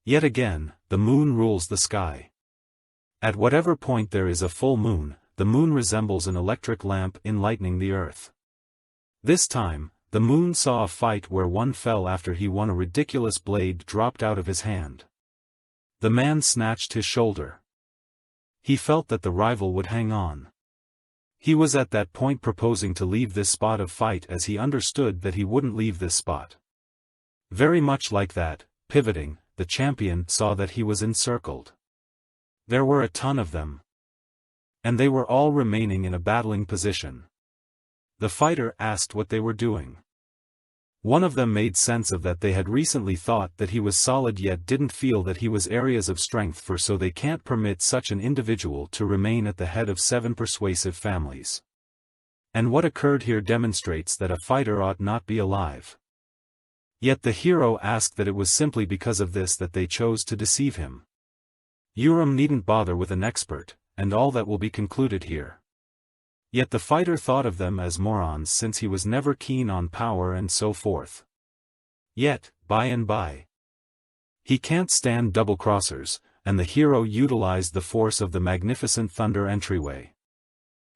Yet again, the moon rules the sky. At whatever point there is a full moon, the moon resembles an electric lamp enlightening the earth. This time, the moon saw a fight where one fell after he won. A ridiculous blade dropped out of his hand. The man snatched his shoulder. He felt that the rival would hang on. He was at that point proposing to leave this spot of fight as he understood that he wouldn't leave this spot. Very much like that, pivoting, the champion saw that he was encircled. There were a ton of them. And they were all remaining in a battling position. The fighter asked what they were doing. One of them made sense of that. They had recently thought that he was solid yet didn't feel that he was areas of strength for, so they can't permit such an individual to remain at the head of 7 persuasive families. And what occurred here demonstrates that a fighter ought not be alive. Yet the hero asked that it was simply because of this that they chose to deceive him. Urim needn't bother with an expert, and all that will be concluded here. Yet the fighter thought of them as morons since he was never keen on power and so forth. Yet, by and by, he can't stand double-crossers, and the hero utilized the force of the magnificent thunder entryway.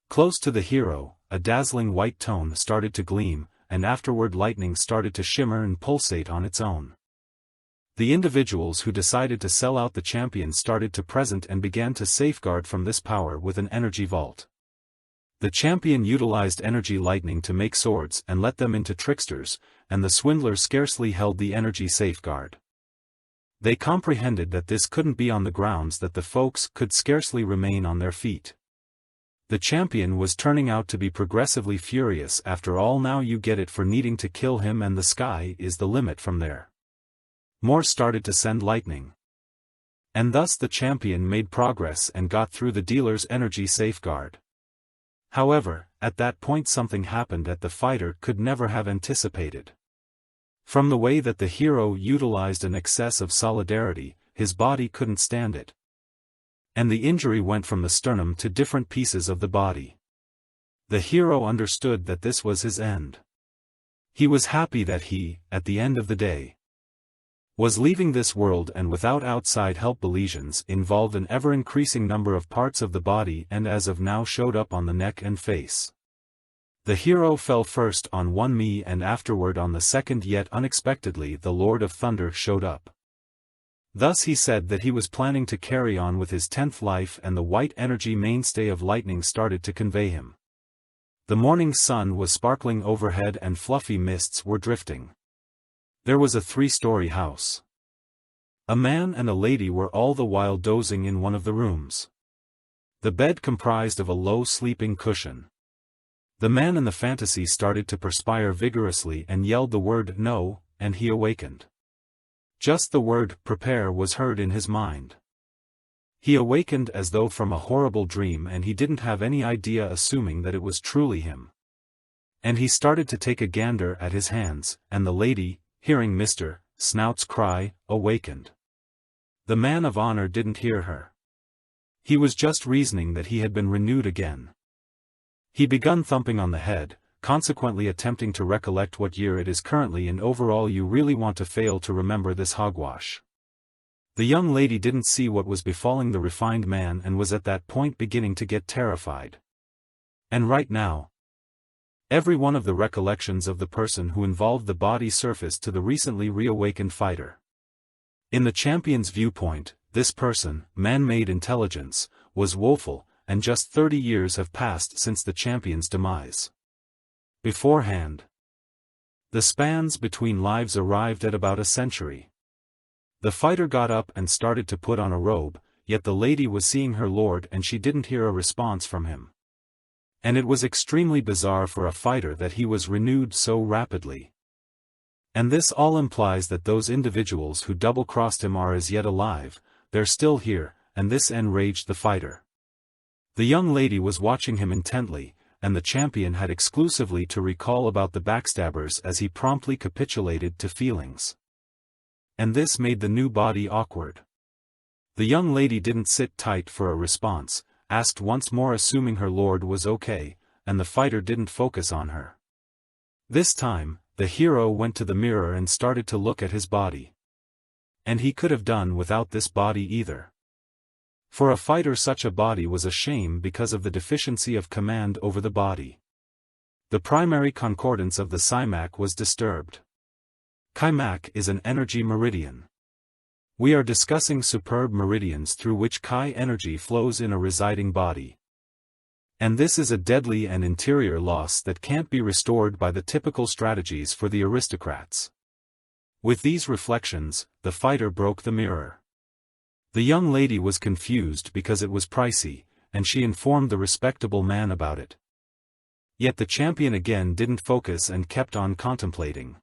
Close to the hero, a dazzling white tone started to gleam, and afterward lightning started to shimmer and pulsate on its own. The individuals who decided to sell out the champion started to present and began to safeguard from this power with an energy vault. The champion utilized energy lightning to make swords and let them into tricksters, and the swindler scarcely held the energy safeguard. They comprehended that this couldn't be on the grounds that the folks could scarcely remain on their feet. The champion was turning out to be progressively furious. After all, now you get it for needing to kill him, and the sky is the limit from there. More started to send lightning. And thus the champion made progress and got through the dealer's energy safeguard. However, at that point something happened that the fighter could never have anticipated. From the way that the hero utilized an excess of solidarity, his body couldn't stand it. And the injury went from the sternum to different pieces of the body. The hero understood that this was his end. He was happy that he, at the end of the day, was leaving this world and without outside help. Lesions involved an ever-increasing number of parts of the body and as of now showed up on the neck and face. The hero fell first on one knee and afterward on the second, yet unexpectedly the Lord of Thunder showed up. Thus he said that he was planning to carry on with his 10th life, and the white energy mainstay of lightning started to convey him. The morning sun was sparkling overhead and fluffy mists were drifting. There was a 3-story house. A man and a lady were all the while dozing in one of the rooms. The bed comprised of a low sleeping cushion. The man in the fantasy started to perspire vigorously and yelled the word "no," and he awakened. Just the word "prepare" was heard in his mind. He awakened as though from a horrible dream, and he didn't have any idea, assuming that it was truly him. And he started to take a gander at his hands, and the lady, hearing Mr. Snout's cry, awakened. The man of honor didn't hear her. He was just reasoning that he had been renewed again. He begun thumping on the head, consequently attempting to recollect what year it is currently in. Overall, you really want to fail to remember this hogwash. The young lady didn't see what was befalling the refined man and was at that point beginning to get terrified. And right now, every one of the recollections of the person who involved the body surfaced to the recently reawakened fighter. In the champion's viewpoint, this person, man-made intelligence, was woeful, and just 30 years have passed since the champion's demise. Beforehand, the spans between lives arrived at about a century. The fighter got up and started to put on a robe, yet the lady was seeing her lord and she didn't hear a response from him. And it was extremely bizarre for a fighter that he was renewed so rapidly. And this all implies that those individuals who double-crossed him are as yet alive, they're still here, and this enraged the fighter. The young lady was watching him intently, and the champion had exclusively to recall about the backstabbers as he promptly capitulated to feelings. And this made the new body awkward. The young lady didn't sit tight for a response, asked once more assuming her lord was okay, and the fighter didn't focus on her. This time, the hero went to the mirror and started to look at his body. And he could have done without this body either. For a fighter, such a body was a shame because of the deficiency of command over the body. The primary concordance of the Simak was disturbed. Chimak is an energy meridian. We are discussing superb meridians through which Chi energy flows in a residing body. And this is a deadly and interior loss that can't be restored by the typical strategies for the aristocrats. With these reflections, the fighter broke the mirror. The young lady was confused because it was pricey, and she informed the respectable man about it. Yet the champion again didn't focus and kept on contemplating.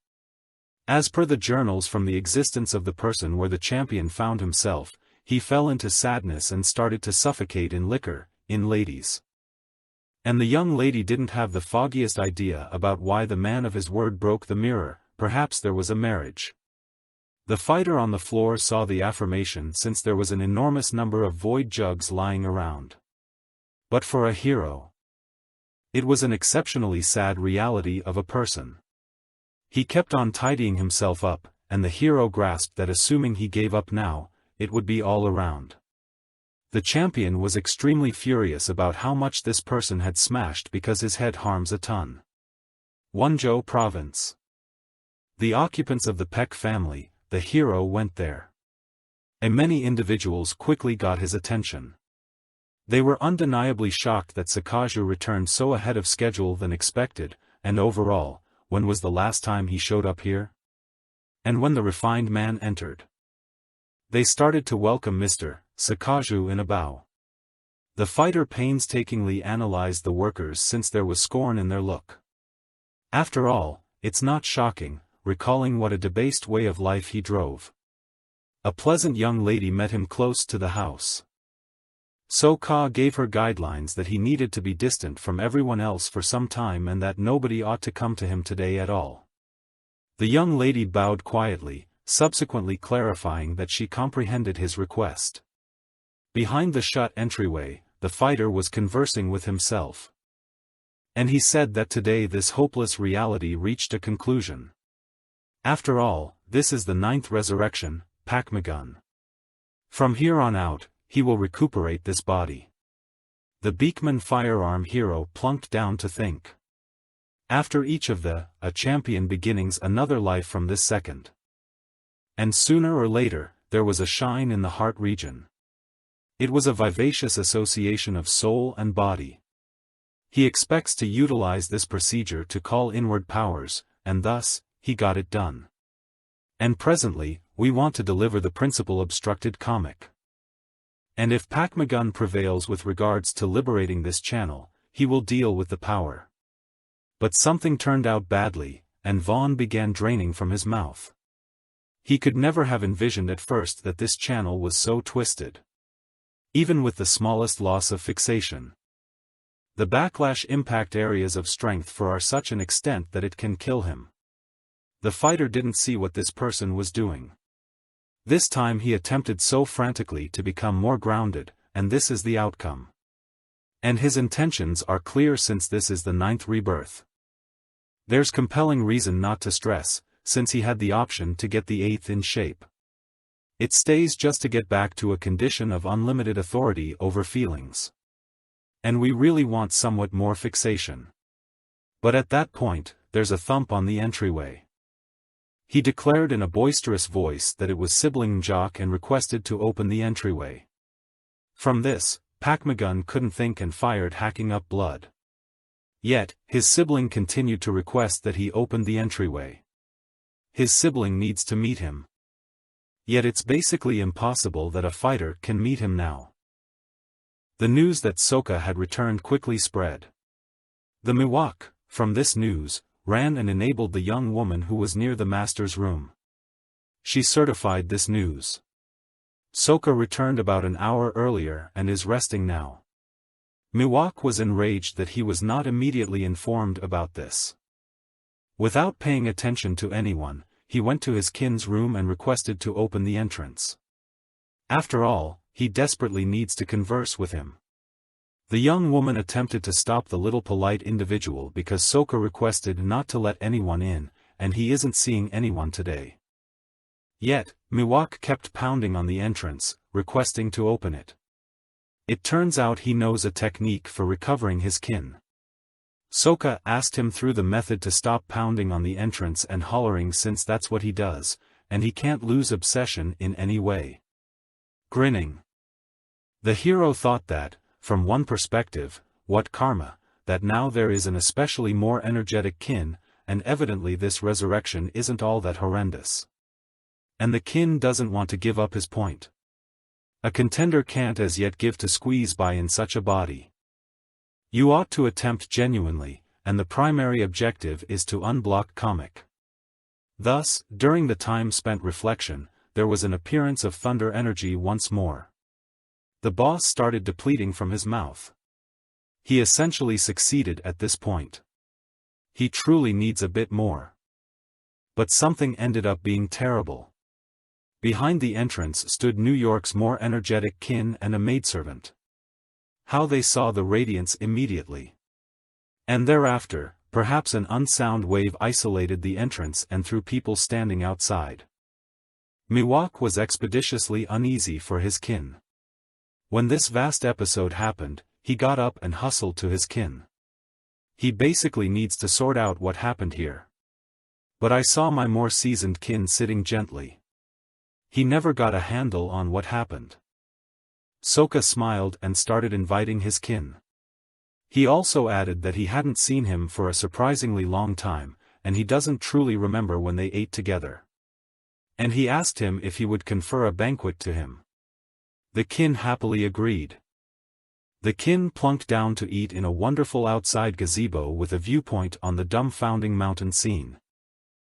As per the journals from the existence of the person where the champion found himself, he fell into sadness and started to suffocate in liquor, in ladies. And the young lady didn't have the foggiest idea about why the man of his word broke the mirror. Perhaps there was a marriage. The fighter on the floor saw the affirmation since there was an enormous number of void jugs lying around. But for a hero, it was an exceptionally sad reality of a person. He kept on tidying himself up, and the hero grasped that assuming he gave up now, it would be all around. The champion was extremely furious about how much this person had smashed because his head harms a ton. Wonzhou Province. The occupants of the Peck family, the hero went there. And many individuals quickly got his attention. They were undeniably shocked that Sakaju returned so ahead of schedule than expected, and overall, when was the last time he showed up here? And when the refined man entered, they started to welcome Mr. Sakaju in a bow. The fighter painstakingly analyzed the workers since there was scorn in their look. After all, it's not shocking, recalling what a debased way of life he drove. A pleasant young lady met him close to the house. Soka gave her guidelines that he needed to be distant from everyone else for some time and that nobody ought to come to him today at all. The young lady bowed quietly, subsequently clarifying that she comprehended his request. Behind the shut entryway, the fighter was conversing with himself. And he said that today this hopeless reality reached a conclusion. After all, this is the 9th resurrection, Pakmagun. From here on out, he will recuperate this body. The Beekman firearm hero plunked down to think. After each of a champion beginnings another life from this second. And sooner or later, there was a shine in the heart region. It was a vivacious association of soul and body. He expects to utilize this procedure to call inward powers, and thus, he got it done. And presently, we want to deliver the principle obstructed comic. And if Pakmagun prevails with regards to liberating this channel, he will deal with the power. But something turned out badly, and Vaughn began draining from his mouth. He could never have envisioned at first that this channel was so twisted. Even with the smallest loss of fixation, the backlash impact areas of strength are such an extent that it can kill him. The fighter didn't see what this person was doing. This time he attempted so frantically to become more grounded, and this is the outcome. And his intentions are clear since this is the 9th rebirth. There's compelling reason not to stress, since he had the option to get the 8th in shape. It stays just to get back to a condition of unlimited authority over feelings. And we really want somewhat more fixation. But at that point, there's a thump on the entryway. He declared in a boisterous voice that it was sibling Jock and requested to open the entryway. From this, Pakmagun couldn't think and fired hacking up blood. Yet, his sibling continued to request that he open the entryway. His sibling needs to meet him. Yet it's basically impossible that a fighter can meet him now. The news that Soka had returned quickly spread. The Miwok, from this news, ran and enabled the young woman who was near the master's room. She certified this news. Soka returned about an hour earlier and is resting now. Miwok was enraged that he was not immediately informed about this. Without paying attention to anyone, he went to his kin's room and requested to open the entrance. After all, he desperately needs to converse with him. The young woman attempted to stop the little polite individual because Soka requested not to let anyone in, and he isn't seeing anyone today. Yet, Miwok kept pounding on the entrance, requesting to open it. It turns out he knows a technique for recovering his kin. Sokka asked him through the method to stop pounding on the entrance and hollering since that's what he does, and he can't lose obsession in any way. Grinning. The hero thought that, from one perspective, what karma, that now there is an especially more energetic kin, and evidently this resurrection isn't all that horrendous. And the kin doesn't want to give up his point. A contender can't as yet give to squeeze by in such a body. You ought to attempt genuinely, and the primary objective is to unblock comic. Thus, during the time spent reflection, there was an appearance of thunder energy once more. The boss started depleting from his mouth. He essentially succeeded at this point. He truly needs a bit more. But something ended up being terrible. Behind the entrance stood New York's more energetic kin and a maidservant. How they saw the radiance immediately. And thereafter, perhaps an unsound wave isolated the entrance and threw people standing outside. Miwok was expeditiously uneasy for his kin. When this vast episode happened, he got up and hustled to his kin. He basically needs to sort out what happened here. But I saw my more seasoned kin sitting gently. He never got a handle on what happened. Sokka smiled and started inviting his kin. He also added that he hadn't seen him for a surprisingly long time, and he doesn't truly remember when they ate together. And he asked him if he would confer a banquet to him. The kin happily agreed. The kin plunked down to eat in a wonderful outside gazebo with a viewpoint on the dumbfounding mountain scene.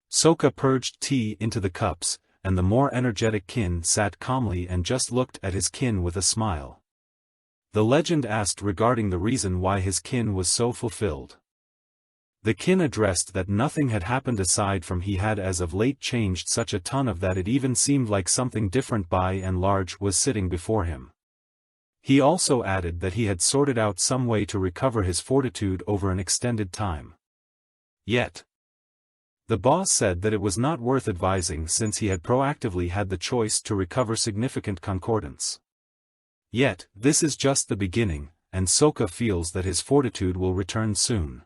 Sokka purged tea into the cups, and the more energetic kin sat calmly and just looked at his kin with a smile. The legend asked regarding the reason why his kin was so fulfilled. The kin addressed that nothing had happened aside from he had as of late changed such a ton of that it even seemed like something different by and large was sitting before him. He also added that he had sorted out some way to recover his fortitude over an extended time. Yet, the boss said that it was not worth advising since he had proactively had the choice to recover significant concordance. Yet, this is just the beginning, and Sokka feels that his fortitude will return soon.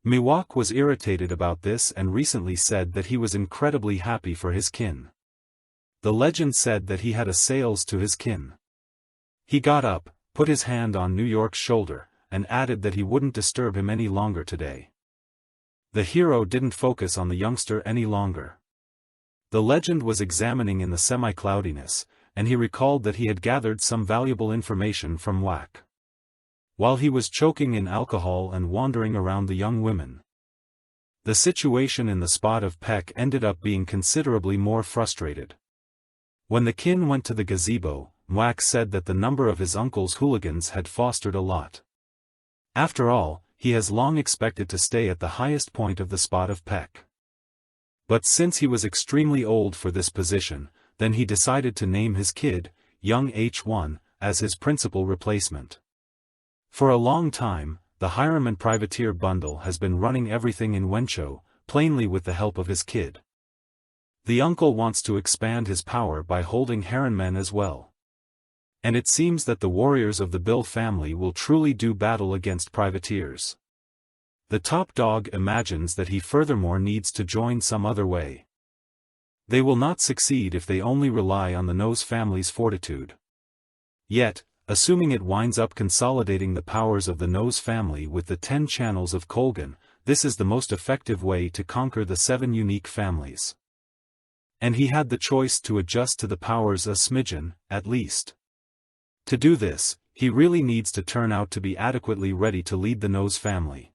Miwok was irritated about this and recently said that he was incredibly happy for his kin. The legend said that he had a sales to his kin. He got up, put his hand on New York's shoulder, and added that he wouldn't disturb him any longer today. The hero didn't focus on the youngster any longer. The legend was examining in the semi-cloudiness, and he recalled that he had gathered some valuable information from Whack. While he was choking in alcohol and wandering around the young women. The situation in the spot of Peck ended up being considerably more frustrated. When the kin went to the gazebo, Whack said that the number of his uncle's hooligans had fostered a lot. After all, he has long expected to stay at the highest point of the spot of Peck. But since he was extremely old for this position, then he decided to name his kid, young H1, as his principal replacement. For a long time, the Hiram and Privateer bundle has been running everything in Wencho, plainly with the help of his kid. The uncle wants to expand his power by holding Heronmen as well. And it seems that the warriors of the Bill family will truly do battle against privateers. The top dog imagines that he furthermore needs to join some other way. They will not succeed if they only rely on the Nose family's fortitude. Yet, assuming it winds up consolidating the powers of the Nose family with the 10 channels of Kolgan, this is the most effective way to conquer the 7 unique families. And he had the choice to adjust to the powers a smidgen, at least. To do this, he really needs to turn out to be adequately ready to lead the Nose family.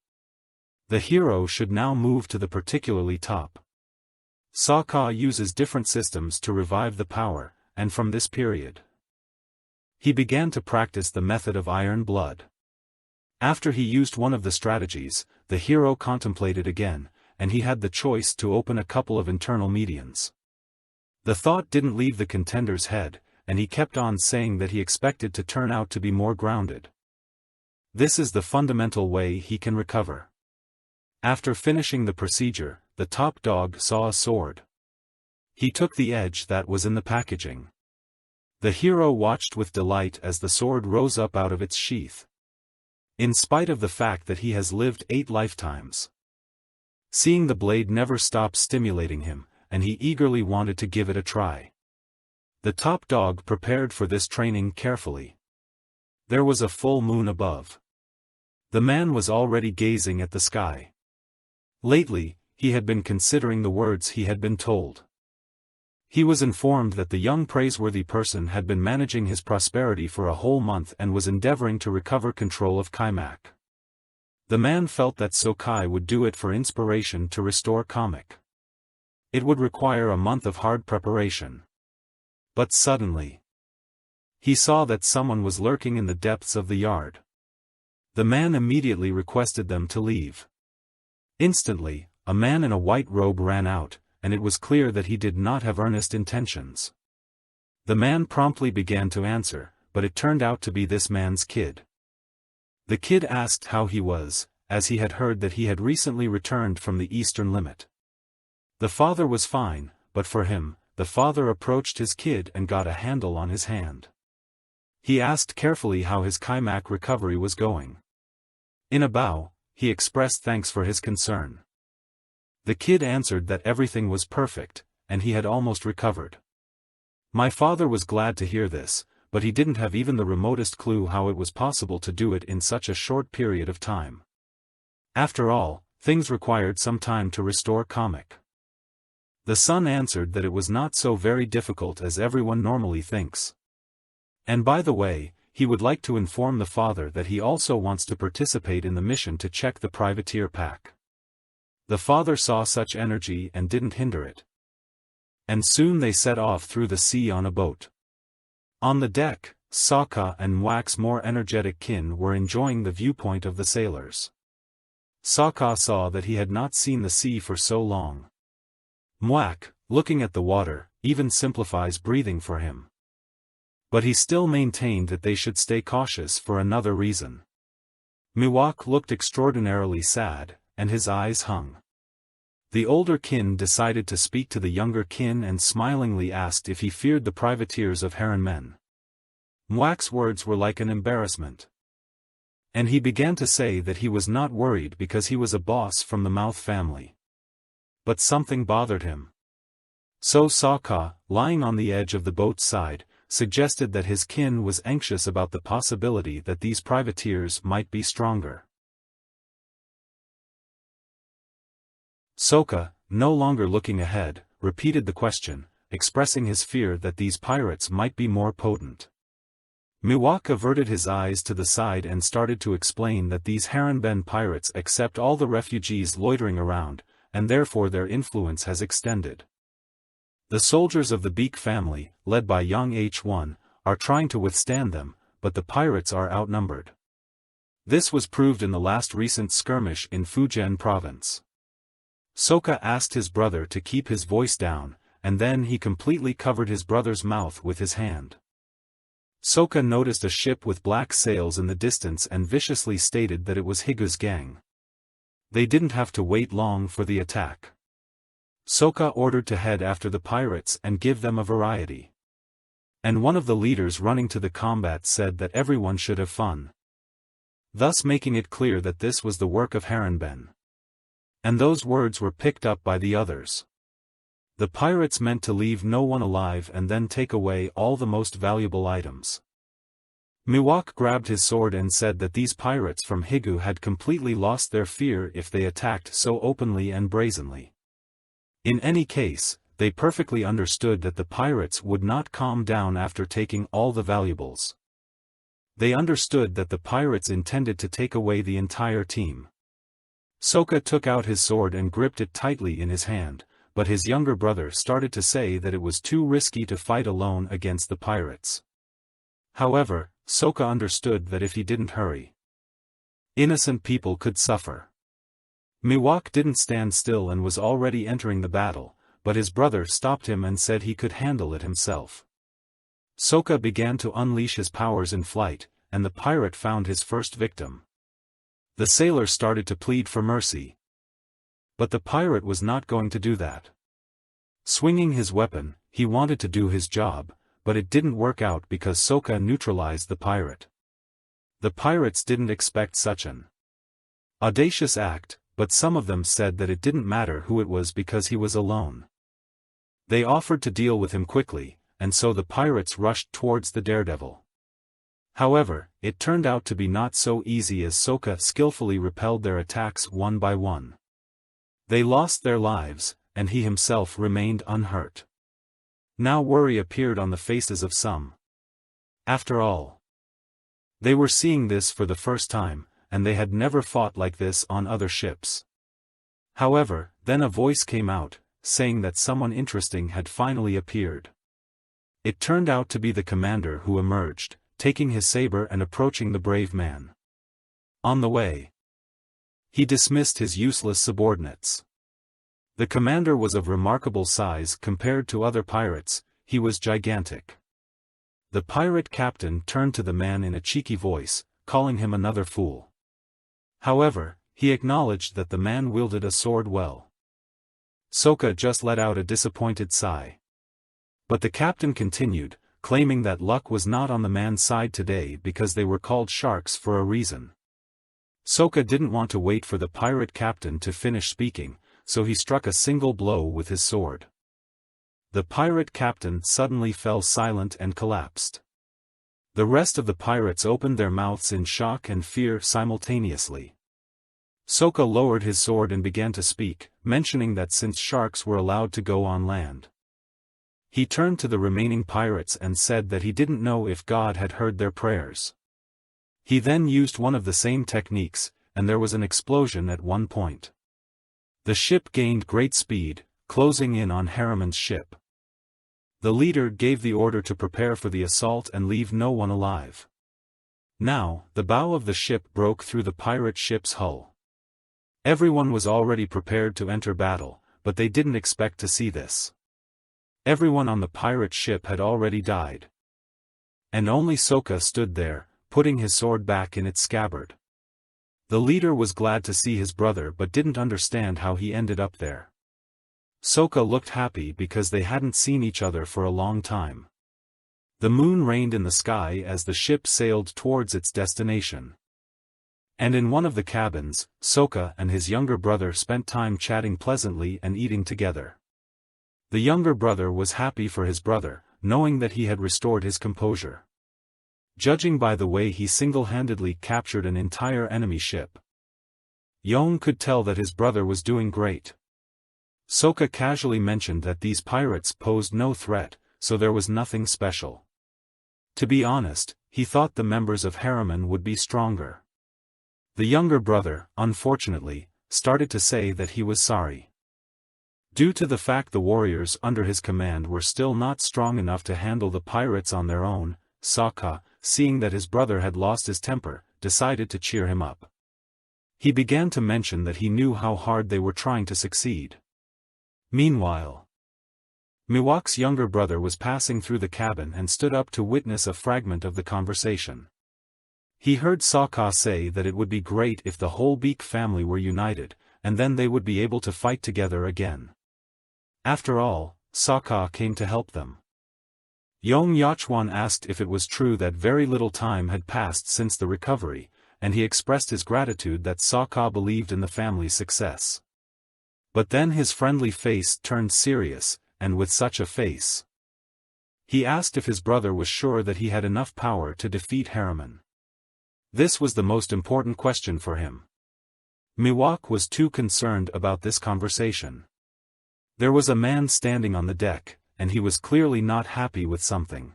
The hero should now move to the particularly top. Sokka uses different systems to revive the power, and from this period, he began to practice the method of iron blood. After he used one of the strategies, the hero contemplated again, and he had the choice to open a couple of internal medians. The thought didn't leave the contender's head, and he kept on saying that he expected to turn out to be more grounded. This is the fundamental way he can recover. After finishing the procedure, the top dog saw a sword. He took the edge that was in the packaging. The hero watched with delight as the sword rose up out of its sheath. In spite of the fact that he has lived 8 lifetimes. Seeing the blade never stopped stimulating him, and he eagerly wanted to give it a try. The top dog prepared for this training carefully. There was a full moon above. The man was already gazing at the sky. Lately, he had been considering the words he had been told. He was informed that the young praiseworthy person had been managing his prosperity for a whole month and was endeavoring to recover control of Kaimak. The man felt that Sokai would do it for inspiration to restore Kamak. It would require a month of hard preparation. But suddenly, he saw that someone was lurking in the depths of the yard. The man immediately requested them to leave. Instantly, a man in a white robe ran out, and it was clear that he did not have earnest intentions. The man promptly began to answer, but it turned out to be this man's kid. The kid asked how he was, as he had heard that he had recently returned from the eastern limit. The father was fine, but for him, the father approached his kid and got a handle on his hand. He asked carefully how his Kaimak recovery was going. In a bow, he expressed thanks for his concern. The kid answered that everything was perfect, and he had almost recovered. My father was glad to hear this, but he didn't have even the remotest clue how it was possible to do it in such a short period of time. After all, things required some time to restore Kamak. The son answered that it was not so very difficult as everyone normally thinks. And by the way, he would like to inform the father that he also wants to participate in the mission to check the privateer pack. The father saw such energy and didn't hinder it. And soon they set off through the sea on a boat. On the deck, Sokka and Mwak's more energetic kin were enjoying the viewpoint of the sailors. Sokka saw that he had not seen the sea for so long. Mwak, looking at the water, even simplifies breathing for him. But he still maintained that they should stay cautious for another reason. Miwok looked extraordinarily sad, and his eyes hung. The older kin decided to speak to the younger kin and smilingly asked if he feared the privateers of Heron men. Mwak's words were like an embarrassment. And he began to say that he was not worried because he was a boss from the Mouth family. But something bothered him. So Sokka, lying on the edge of the boat's side, suggested that his kin was anxious about the possibility that these privateers might be stronger. Sokka, no longer looking ahead, repeated the question, expressing his fear that these pirates might be more potent. Miwok averted his eyes to the side and started to explain that these Harenben pirates accept all the refugees loitering around, and therefore their influence has extended. The soldiers of the Beak family, led by young H1, are trying to withstand them, but the pirates are outnumbered. This was proved in the last recent skirmish in Fujian province. Sokka asked his brother to keep his voice down, and then he completely covered his brother's mouth with his hand. Sokka noticed a ship with black sails in the distance and viciously stated that it was Higu's gang. They didn't have to wait long for the attack. Sokka ordered to head after the pirates and give them a variety. And one of the leaders running to the combat said that everyone should have fun. Thus making it clear that this was the work of Harenben. And those words were picked up by the others. The pirates meant to leave no one alive and then take away all the most valuable items. Miwok grabbed his sword and said that these pirates from Higu had completely lost their fear if they attacked so openly and brazenly. In any case, they perfectly understood that the pirates would not calm down after taking all the valuables. They understood that the pirates intended to take away the entire team. Sokka took out his sword and gripped it tightly in his hand, but his younger brother started to say that it was too risky to fight alone against the pirates. However, Sokka understood that if he didn't hurry, innocent people could suffer. Miwok didn't stand still and was already entering the battle, but his brother stopped him and said he could handle it himself. Sokka began to unleash his powers in flight, and the pirate found his first victim. The sailor started to plead for mercy. But the pirate was not going to do that. Swinging his weapon, he wanted to do his job, but it didn't work out because Sokka neutralized the pirate. The pirates didn't expect such an audacious act, but some of them said that it didn't matter who it was because he was alone. They offered to deal with him quickly, and so the pirates rushed towards the daredevil. However, it turned out to be not so easy as Sokka skillfully repelled their attacks one by one. They lost their lives, and he himself remained unhurt. Now worry appeared on the faces of some. After all, they were seeing this for the first time, and they had never fought like this on other ships. However, then a voice came out, saying that someone interesting had finally appeared. It turned out to be the commander who emerged, taking his saber and approaching the brave man. On the way, he dismissed his useless subordinates. The commander was of remarkable size compared to other pirates, he was gigantic. The pirate captain turned to the man in a cheeky voice, calling him another fool. However, he acknowledged that the man wielded a sword well. Sokka just let out a disappointed sigh. But the captain continued, claiming that luck was not on the man's side today because they were called sharks for a reason. Sokka didn't want to wait for the pirate captain to finish speaking, so he struck a single blow with his sword. The pirate captain suddenly fell silent and collapsed. The rest of the pirates opened their mouths in shock and fear simultaneously. Sokka lowered his sword and began to speak, mentioning that since sharks were allowed to go on land. He turned to the remaining pirates and said that he didn't know if God had heard their prayers. He then used one of the same techniques, and there was an explosion at one point. The ship gained great speed, closing in on Harriman's ship. The leader gave the order to prepare for the assault and leave no one alive. Now, the bow of the ship broke through the pirate ship's hull. Everyone was already prepared to enter battle, but they didn't expect to see this. Everyone on the pirate ship had already died. And only Sokka stood there, putting his sword back in its scabbard. The leader was glad to see his brother but didn't understand how he ended up there. Sokka looked happy because they hadn't seen each other for a long time. The moon reigned in the sky as the ship sailed towards its destination. And in one of the cabins, Sokka and his younger brother spent time chatting pleasantly and eating together. The younger brother was happy for his brother, knowing that he had restored his composure. Judging by the way he single-handedly captured an entire enemy ship, Yong could tell that his brother was doing great. Sokka casually mentioned that these pirates posed no threat, so there was nothing special. To be honest, he thought the members of Harriman would be stronger. The younger brother, unfortunately, started to say that he was sorry. Due to the fact the warriors under his command were still not strong enough to handle the pirates on their own, Sokka, seeing that his brother had lost his temper, decided to cheer him up. He began to mention that he knew how hard they were trying to succeed. Meanwhile, Miwok's younger brother was passing through the cabin and stood up to witness a fragment of the conversation. He heard Sokka say that it would be great if the whole Beak family were united, and then they would be able to fight together again. After all, Sokka came to help them. Yong Yachwan asked if it was true that very little time had passed since the recovery, and he expressed his gratitude that Sokka believed in the family's success. But then his friendly face turned serious, and with such a face, he asked if his brother was sure that he had enough power to defeat Harriman. This was the most important question for him. Miwok was too concerned about this conversation. There was a man standing on the deck, and he was clearly not happy with something.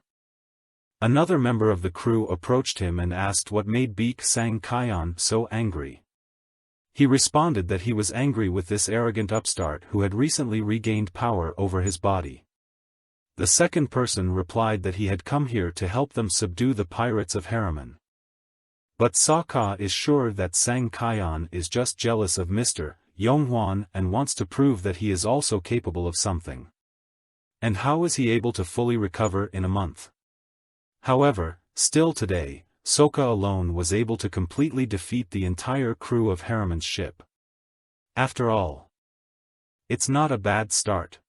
Another member of the crew approached him and asked what made Beak Sang Kyon so angry. He responded that he was angry with this arrogant upstart who had recently regained power over his body. The second person replied that he had come here to help them subdue the pirates of Harriman. But Sokka is sure that Sang Kyon is just jealous of Mr. Yonghwan and wants to prove that he is also capable of something. And how is he able to fully recover in a month? However, still today, Sokka alone was able to completely defeat the entire crew of Harriman's ship. After all, it's not a bad start.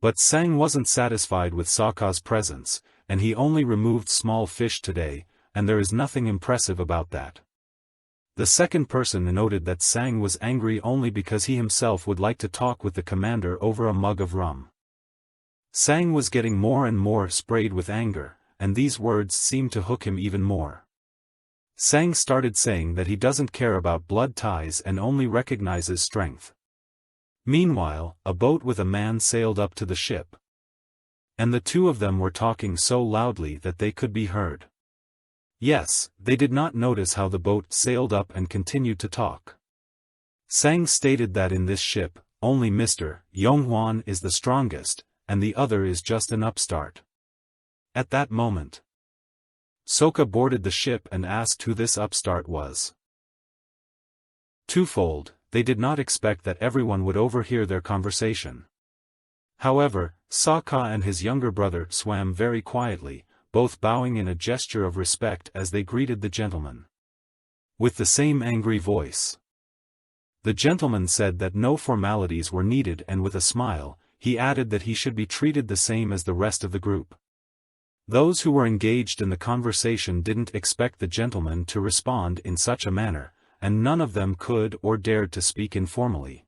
But Sang wasn't satisfied with Sokka's presence, and he only removed small fish today, and there is nothing impressive about that. The second person noted that Sang was angry only because he himself would like to talk with the commander over a mug of rum. Sang was getting more and more sprayed with anger, and these words seemed to hook him even more. Sang started saying that he doesn't care about blood ties and only recognizes strength. Meanwhile, a boat with a man sailed up to the ship. And the two of them were talking so loudly that they could be heard. Yes, they did not notice how the boat sailed up and continued to talk. Sang stated that in this ship, only Mr. Yonghwan is the strongest, and the other is just an upstart. At that moment, Sokka boarded the ship and asked who this upstart was. Twofold, they did not expect that everyone would overhear their conversation. However, Sokka and his younger brother swam very quietly, both bowing in a gesture of respect as they greeted the gentleman. With the same angry voice. The gentleman said that no formalities were needed, and with a smile, he added that he should be treated the same as the rest of the group. Those who were engaged in the conversation didn't expect the gentleman to respond in such a manner, and none of them could or dared to speak informally.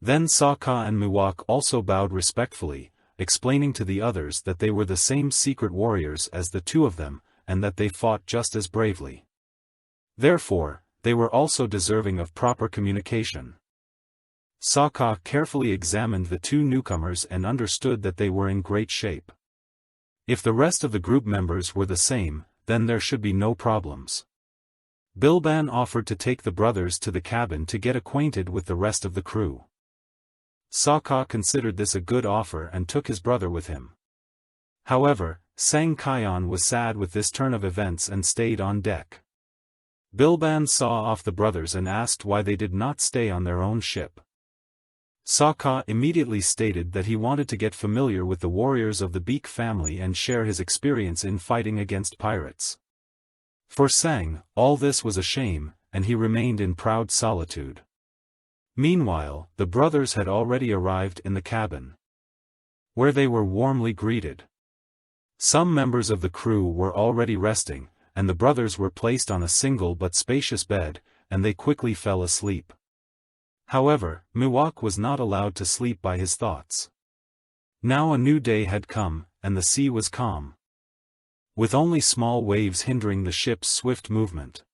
Then Sokka and Miwok also bowed respectfully, explaining to the others that they were the same secret warriors as the two of them, and that they fought just as bravely. Therefore, they were also deserving of proper communication. Sokka carefully examined the two newcomers and understood that they were in great shape. If the rest of the group members were the same, then there should be no problems. Bilban offered to take the brothers to the cabin to get acquainted with the rest of the crew. Sokka considered this a good offer and took his brother with him. However, Sang Kyon was sad with this turn of events and stayed on deck. Bilban saw off the brothers and asked why they did not stay on their own ship. Sokka immediately stated that he wanted to get familiar with the warriors of the Beak family and share his experience in fighting against pirates. For Sang, all this was a shame, and he remained in proud solitude. Meanwhile, the brothers had already arrived in the cabin, where they were warmly greeted. Some members of the crew were already resting, and the brothers were placed on a single but spacious bed, and they quickly fell asleep. However, Miwok was not allowed to sleep by his thoughts. Now a new day had come, and the sea was calm, with only small waves hindering the ship's swift movement.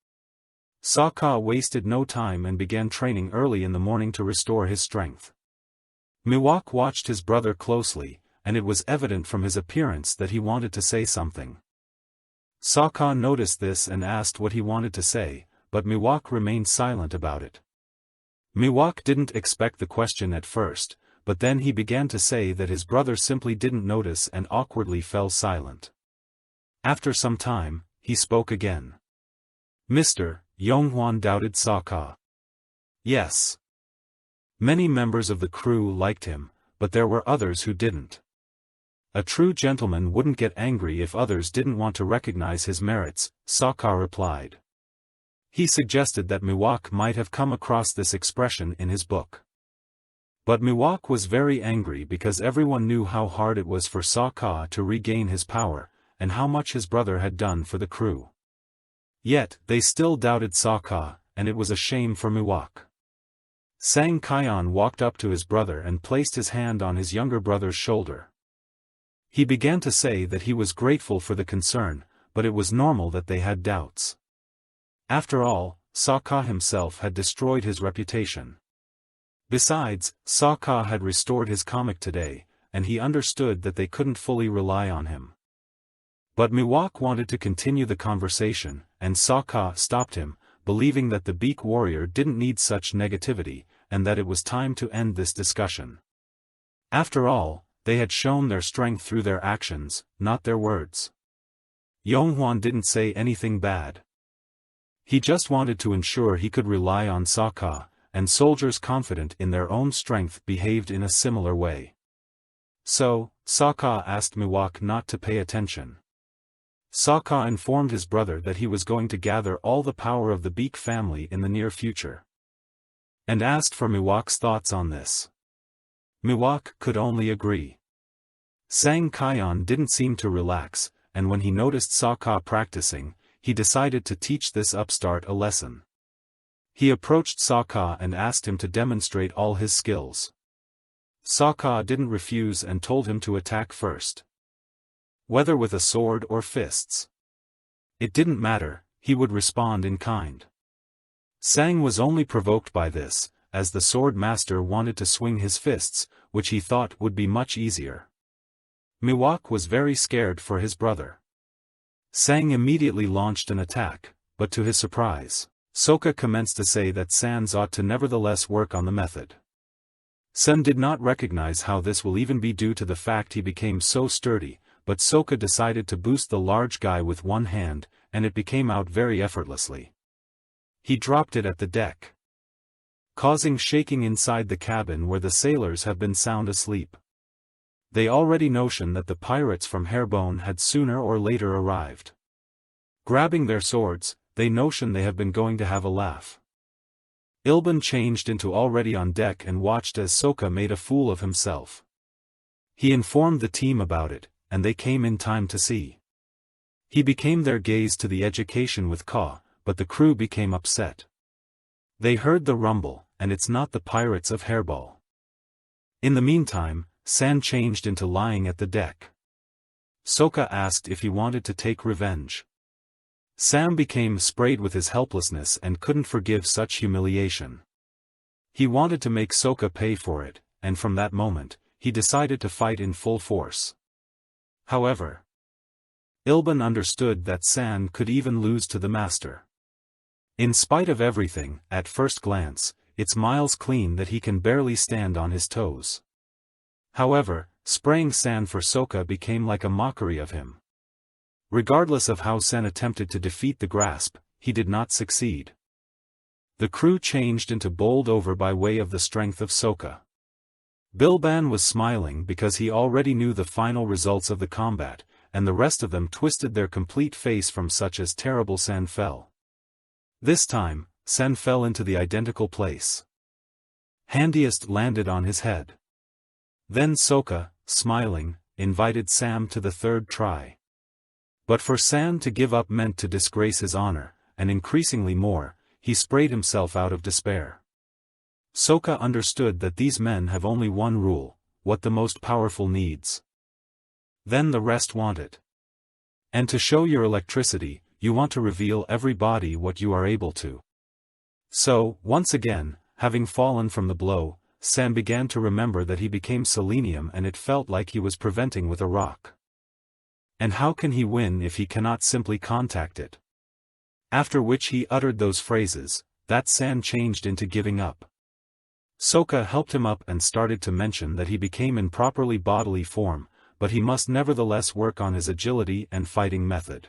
Sokka wasted no time and began training early in the morning to restore his strength. Miwok watched his brother closely, and it was evident from his appearance that he wanted to say something. Sokka noticed this and asked what he wanted to say, but Miwok remained silent about it. Miwok didn't expect the question at first, but then he began to say that his brother simply didn't notice and awkwardly fell silent. After some time, he spoke again. Mr. Yonghwan doubted Sokka. Yes. Many members of the crew liked him, but there were others who didn't. A true gentleman wouldn't get angry if others didn't want to recognize his merits, Sokka replied. He suggested that Miwok might have come across this expression in his book. But Miwok was very angry because everyone knew how hard it was for Sokka to regain his power, and how much his brother had done for the crew. Yet, they still doubted Sokka, and it was a shame for Miwok. Sang Kyon walked up to his brother and placed his hand on his younger brother's shoulder. He began to say that he was grateful for the concern, but it was normal that they had doubts. After all, Sokka himself had destroyed his reputation. Besides, Sokka had restored his comic today, and he understood that they couldn't fully rely on him. But Miwok wanted to continue the conversation, and Sokka stopped him, believing that the Beak warrior didn't need such negativity, and that it was time to end this discussion. After all, they had shown their strength through their actions, not their words. Yonghwan didn't say anything bad. He just wanted to ensure he could rely on Sokka, and soldiers confident in their own strength behaved in a similar way. So, Sokka asked Miwok not to pay attention. Sokka informed his brother that he was going to gather all the power of the Beak family in the near future, and asked for Miwok's thoughts on this. Miwok could only agree. Sang Kyon didn't seem to relax, and when he noticed Sokka practicing, he decided to teach this upstart a lesson. He approached Sokka and asked him to demonstrate all his skills. Sokka didn't refuse and told him to attack first. Whether with a sword or fists. It didn't matter, he would respond in kind. Sang was only provoked by this, as the sword master wanted to swing his fists, which he thought would be much easier. Miwok was very scared for his brother. Sang immediately launched an attack, but to his surprise, Sokka commenced to say that Sans ought to nevertheless work on the method. Sen did not recognize how this will even be due to the fact he became so sturdy, but Sokka decided to boost the large guy with one hand, and it became out very effortlessly. He dropped it at the deck, causing shaking inside the cabin where the sailors have been sound asleep. They already notion that the pirates from Hairbone had sooner or later arrived. Grabbing their swords, they notion they have been going to have a laugh. Ilban changed into already on deck and watched as Sokka made a fool of himself. He informed the team about it, and they came in time to see. He became their gaze to the education with Ka, but the crew became upset. They heard the rumble, and it's not the pirates of Hairball. In the meantime, San changed into lying at the deck. Sokka asked if he wanted to take revenge. Sam became sprayed with his helplessness and couldn't forgive such humiliation. He wanted to make Sokka pay for it, and from that moment, he decided to fight in full force. However, Ilban understood that San could even lose to the master. In spite of everything, at first glance, it's miles clean that he can barely stand on his toes. However, spraying San for Sokka became like a mockery of him. Regardless of how Sen attempted to defeat the grasp, he did not succeed. The crew changed into bowled over by way of the strength of Sokka. Bilban was smiling because he already knew the final results of the combat, and the rest of them twisted their complete face from such as terrible Sen fell. This time, Sen fell into the identical place. Handiest landed on his head. Then Sokka, smiling, invited Sam to the third try. But for Sam to give up meant to disgrace his honor, and increasingly more, he sprayed himself out of despair. Sokka understood that these men have only one rule: what the most powerful needs. Then the rest want it. And to show your electricity, you want to reveal every body what you are able to. So, once again, having fallen from the blow, Sam began to remember that he became selenium and it felt like he was preventing with a rock. And how can he win if he cannot simply contact it? After which he uttered those phrases, that San changed into giving up. Sokka helped him up and started to mention that he became in properly bodily form, but he must nevertheless work on his agility and fighting method.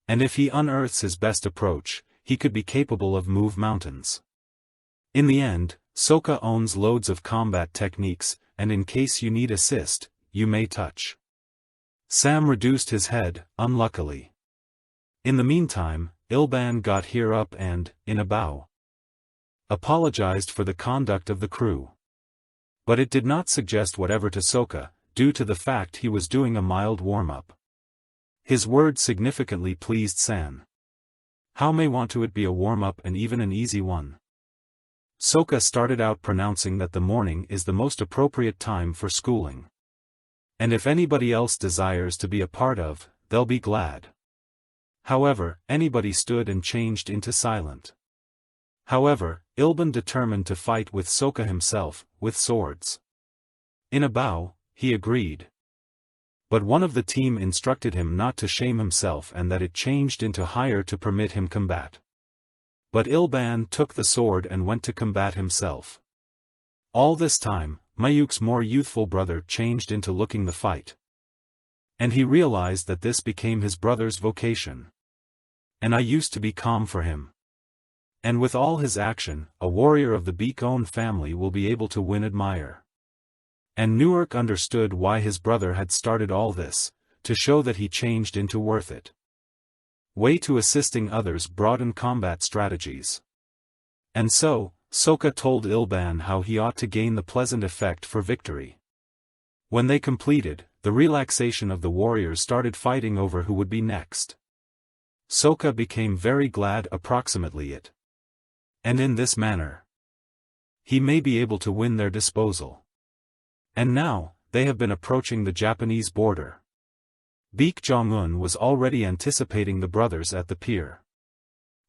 And if he unearths his best approach, he could be capable of move mountains. In the end, Sokka owns loads of combat techniques, and in case you need assist, you may touch. Sam reduced his head, unluckily. In the meantime, Ilban got here up and, in a bow, apologized for the conduct of the crew. But it did not suggest whatever to Sokka, due to the fact he was doing a mild warm-up. His words significantly pleased San. How may want to it be a warm-up and even an easy one? Sokka started out pronouncing that the morning is the most appropriate time for schooling. And if anybody else desires to be a part of, they'll be glad. However, anybody stood and changed into silent. However, Ilban determined to fight with Sokka himself, with swords. In a bow, he agreed. But one of the team instructed him not to shame himself and that it changed into higher to permit him combat. But Ilban took the sword and went to combat himself. All this time, Mayuk's more youthful brother changed into looking the fight. And he realized that this became his brother's vocation. And I used to be calm for him. And with all his action, a warrior of the Beacon family will be able to win admire. And Newark understood why his brother had started all this, to show that he changed into worth it. Way to assisting others broaden combat strategies. And so, Soka told Ilban how he ought to gain the pleasant effect for victory. When they completed, the relaxation of the warriors started fighting over who would be next. Soka became very glad approximately it. And in this manner, he may be able to win their disposal. And now, they have been approaching the Japanese border. Baek Jong-un was already anticipating the brothers at the pier.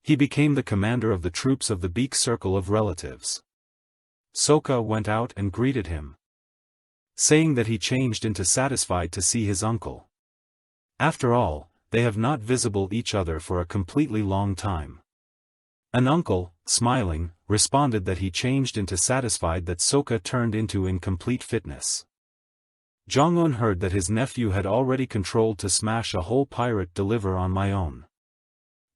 He became the commander of the troops of the Baek circle of relatives. Soka went out and greeted him, saying that he changed into satisfied to see his uncle. After all, they have not visible each other for a completely long time. An uncle, smiling, responded that he changed into satisfied that Soka turned into in complete fitness. Jong-un heard that his nephew had already controlled to smash a whole pirate deliver on my own.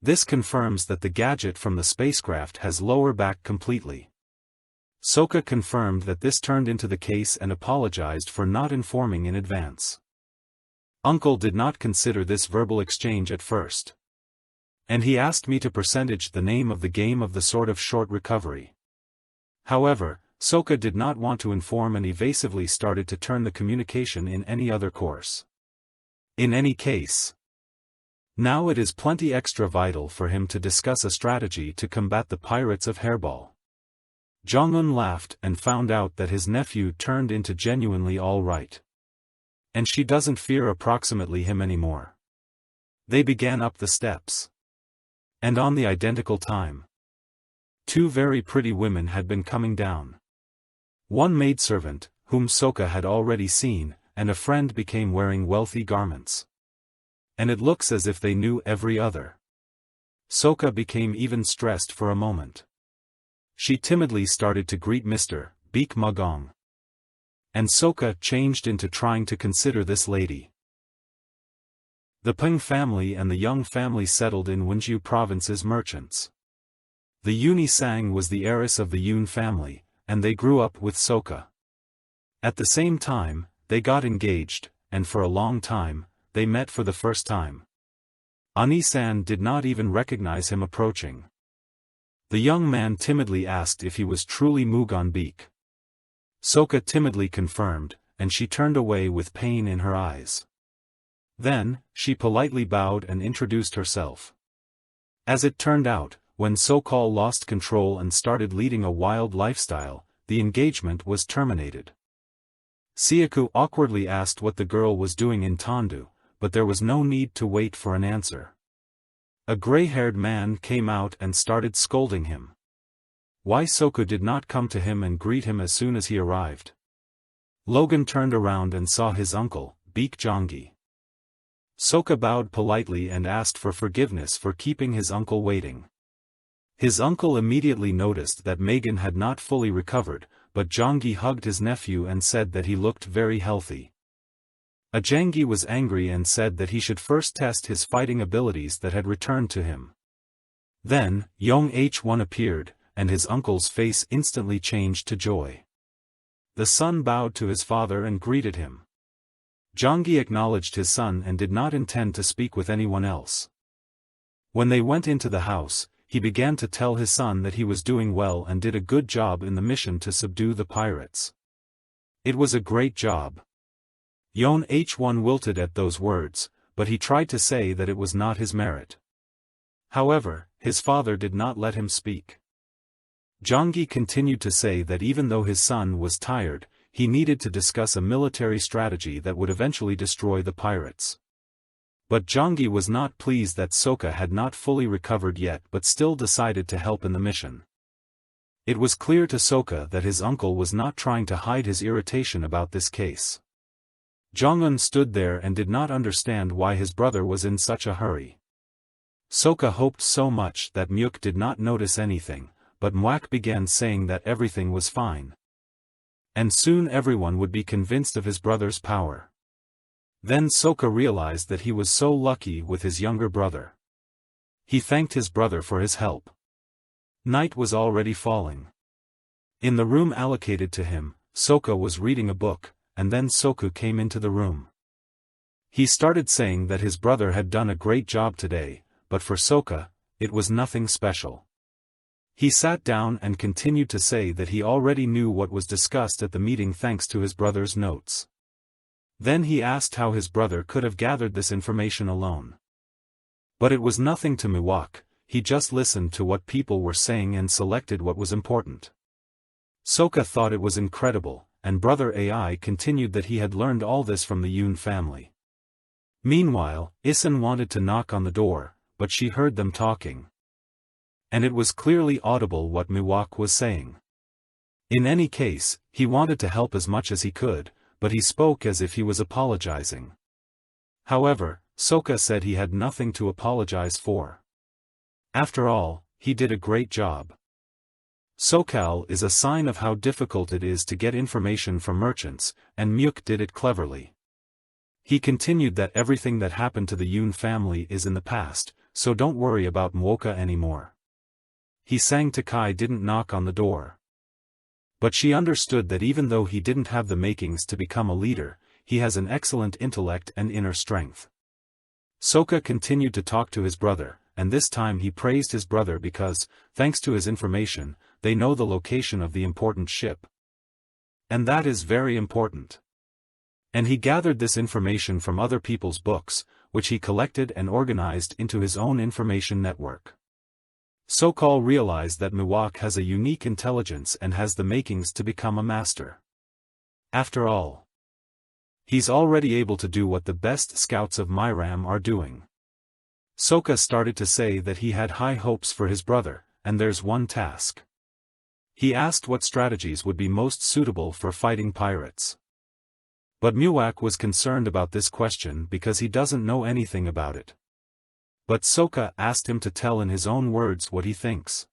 This confirms that the gadget from the spacecraft has lower back completely. Soka confirmed that this turned into the case and apologized for not informing in advance. Uncle did not consider this verbal exchange at first. And he asked me to percentage the name of the game of the sort of short recovery. However, Soka did not want to inform and evasively started to turn the communication in any other course. In any case, now it is plenty extra vital for him to discuss a strategy to combat the pirates of Hairball. Jong-un laughed and found out that his nephew turned into genuinely all right. And she doesn't fear approximately him anymore. They began up the steps. And on the identical time, two very pretty women had been coming down. One maidservant, whom Soka had already seen, and a friend became wearing wealthy garments. And it looks as if they knew every other. Soka became even stressed for a moment. She timidly started to greet Mr. Baek Magong. And Soka changed into trying to consider this lady. The Peng family and the Young family settled in Wenju province as merchants. The Uni Sang was the heiress of the Yun family, and they grew up with Soka. At the same time, they got engaged, and for a long time, they met for the first time. Ani-san did not even recognize him approaching. The young man timidly asked if he was truly Mugon Baek. Soka timidly confirmed, and she turned away with pain in her eyes. Then, she politely bowed and introduced herself. As it turned out, when Sokal lost control and started leading a wild lifestyle, the engagement was terminated. Siaku awkwardly asked what the girl was doing in Tondu, but there was no need to wait for an answer. A gray-haired man came out and started scolding him. Why Soka did not come to him and greet him as soon as he arrived? Logan turned around and saw his uncle, Baek Jonggi. Soka bowed politely and asked for forgiveness for keeping his uncle waiting. His uncle immediately noticed that Megan had not fully recovered, but Jonggi hugged his nephew and said that he looked very healthy. Ajangi was angry and said that he should first test his fighting abilities that had returned to him. Then, Yong H1 appeared, and his uncle's face instantly changed to joy. The son bowed to his father and greeted him. Jonggi acknowledged his son and did not intend to speak with anyone else. When they went into the house, he began to tell his son that he was doing well and did a good job in the mission to subdue the pirates. It was a great job. Yon H1 wilted at those words, but he tried to say that it was not his merit. However, his father did not let him speak. Jonggi continued to say that even though his son was tired, he needed to discuss a military strategy that would eventually destroy the pirates. But Jonggi was not pleased that Soka had not fully recovered yet but still decided to help in the mission. It was clear to Soka that his uncle was not trying to hide his irritation about this case. Jong-un stood there and did not understand why his brother was in such a hurry. Soka hoped so much that Myuk did not notice anything, but Mwak began saying that everything was fine. And soon everyone would be convinced of his brother's power. Then Soka realized that he was so lucky with his younger brother. He thanked his brother for his help. Night was already falling. In the room allocated to him, Soka was reading a book, and then Soku came into the room. He started saying that his brother had done a great job today, but for Soka, it was nothing special. He sat down and continued to say that he already knew what was discussed at the meeting thanks to his brother's notes. Then he asked how his brother could have gathered this information alone. But it was nothing to Miwok, he just listened to what people were saying and selected what was important. Soka thought it was incredible, and Brother AI continued that he had learned all this from the Yoon family. Meanwhile, Isun wanted to knock on the door, but she heard them talking. And it was clearly audible what Miwok was saying. In any case, he wanted to help as much as he could, but he spoke as if he was apologizing. However, Soka said he had nothing to apologize for. After all, he did a great job. SoCal is a sign of how difficult it is to get information from merchants, and Myuk did it cleverly. He continued that everything that happened to the Yoon family is in the past, so don't worry about Mwoka anymore. He sang to Kai didn't knock on the door. But she understood that even though he didn't have the makings to become a leader, he has an excellent intellect and inner strength. Soka continued to talk to his brother, and this time he praised his brother because, thanks to his information, they know the location of the important ship. And that is very important. And he gathered this information from other people's books, which he collected and organized into his own information network. Sokal realized that Miwok has a unique intelligence and has the makings to become a master. After all, he's already able to do what the best scouts of Myram are doing. Soka started to say that he had high hopes for his brother, and there's one task. He asked what strategies would be most suitable for fighting pirates. But Miwok was concerned about this question because he doesn't know anything about it. But Soka asked him to tell in his own words what he thinks.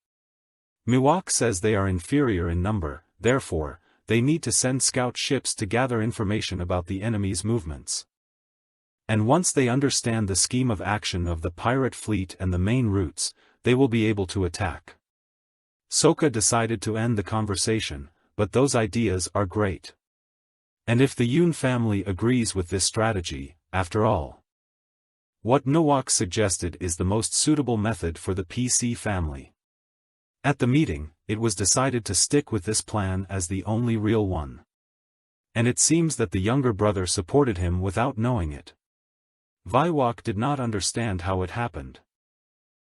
Miwok says they are inferior in number, therefore, they need to send scout ships to gather information about the enemy's movements. And once they understand the scheme of action of the pirate fleet and the main routes, they will be able to attack. Soka decided to end the conversation, but those ideas are great. And if the Yoon family agrees with this strategy, after all, what Miwok suggested is the most suitable method for the PC family. At the meeting, it was decided to stick with this plan as the only real one. And it seems that the younger brother supported him without knowing it. Miwok did not understand how it happened.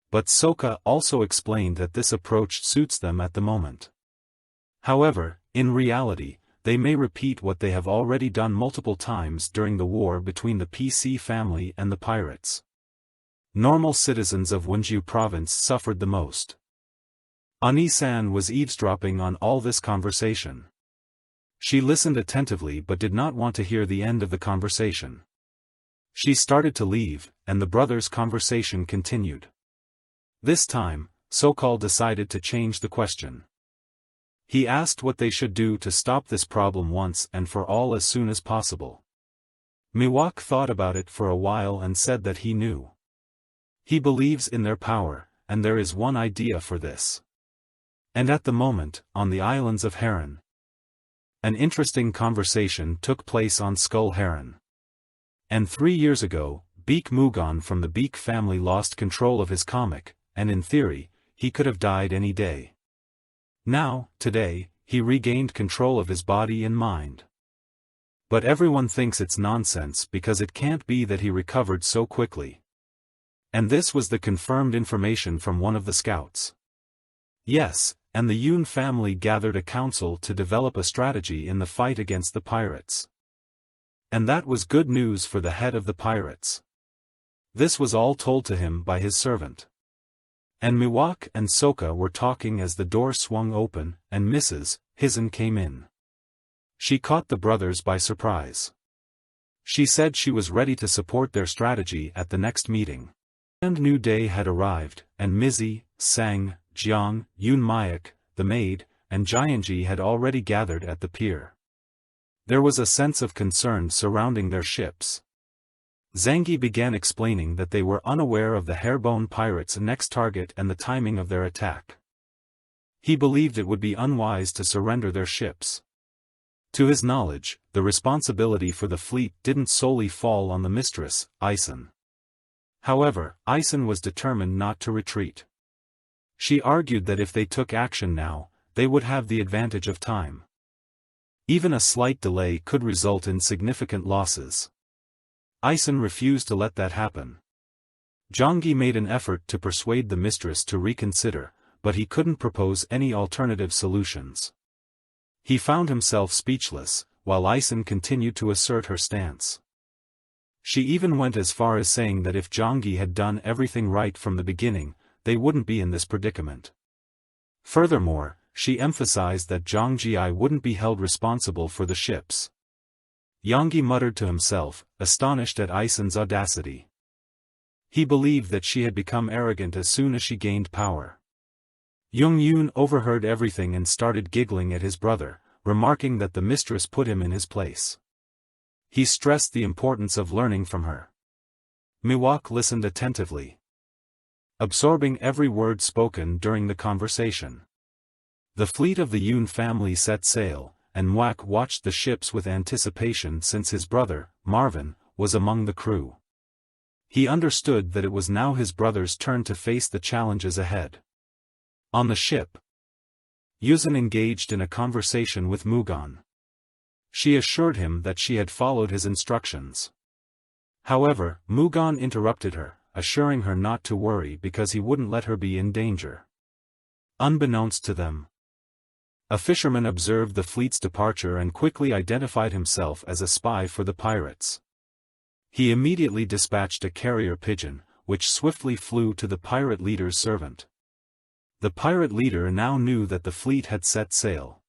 But Soka also explained that this approach suits them at the moment. However, in reality, they may repeat what they have already done multiple times during the war between the PC family and the pirates. Normal citizens of Wonju province suffered the most. Ani-san was eavesdropping on all this conversation. She listened attentively but did not want to hear the end of the conversation. She started to leave, and the brothers' conversation continued. This time, Sokal decided to change the question. He asked what they should do to stop this problem once and for all as soon as possible. Miwok thought about it for a while and said that he knew. He believes in their power, and there is one idea for this. And at the moment, on the islands of Heron, an interesting conversation took place on Skull Heron. And 3 years ago, Beek Mugon from the Beek family lost control of his comic, and in theory, he could have died any day. Now, today, he regained control of his body and mind. But everyone thinks it's nonsense because it can't be that he recovered so quickly. And this was the confirmed information from one of the scouts. Yes, and the Yoon family gathered a council to develop a strategy in the fight against the pirates. And that was good news for the head of the pirates. This was all told to him by his servant. And Miwok and Soka were talking as the door swung open, and Mrs. Hizen came in. She caught the brothers by surprise. She said she was ready to support their strategy at the next meeting. And new day had arrived, and Mizzy, Sang, Jiang, Yoon Mayak, the maid, and Jianji had already gathered at the pier. There was a sense of concern surrounding their ships. Zangi began explaining that they were unaware of the Hairbone pirates' next target and the timing of their attack. He believed it would be unwise to surrender their ships. To his knowledge, the responsibility for the fleet didn't solely fall on the mistress, Ison. However, Ison was determined not to retreat. She argued that if they took action now, they would have the advantage of time. Even a slight delay could result in significant losses. Ison refused to let that happen. Jonggi made an effort to persuade the mistress to reconsider, but he couldn't propose any alternative solutions. He found himself speechless, while Ison continued to assert her stance. She even went as far as saying that if Jonggi had done everything right from the beginning, they wouldn't be in this predicament. Furthermore, she emphasized that Zhangjiai wouldn't be held responsible for the ships. Yonggi muttered to himself, astonished at Ison's audacity. He believed that she had become arrogant as soon as she gained power. Yun overheard everything and started giggling at his brother, remarking that the mistress put him in his place. He stressed the importance of learning from her. Miwok listened attentively, absorbing every word spoken during the conversation. The fleet of the Yun family set sail, and Mwak watched the ships with anticipation since his brother, Marvin, was among the crew. He understood that it was now his brother's turn to face the challenges ahead. On the ship, Yuzin engaged in a conversation with Mugan. She assured him that she had followed his instructions. However, Mugan interrupted her, assuring her not to worry because he wouldn't let her be in danger. Unbeknownst to them, a fisherman observed the fleet's departure and quickly identified himself as a spy for the pirates. He immediately dispatched a carrier pigeon, which swiftly flew to the pirate leader's servant. The pirate leader now knew that the fleet had set sail.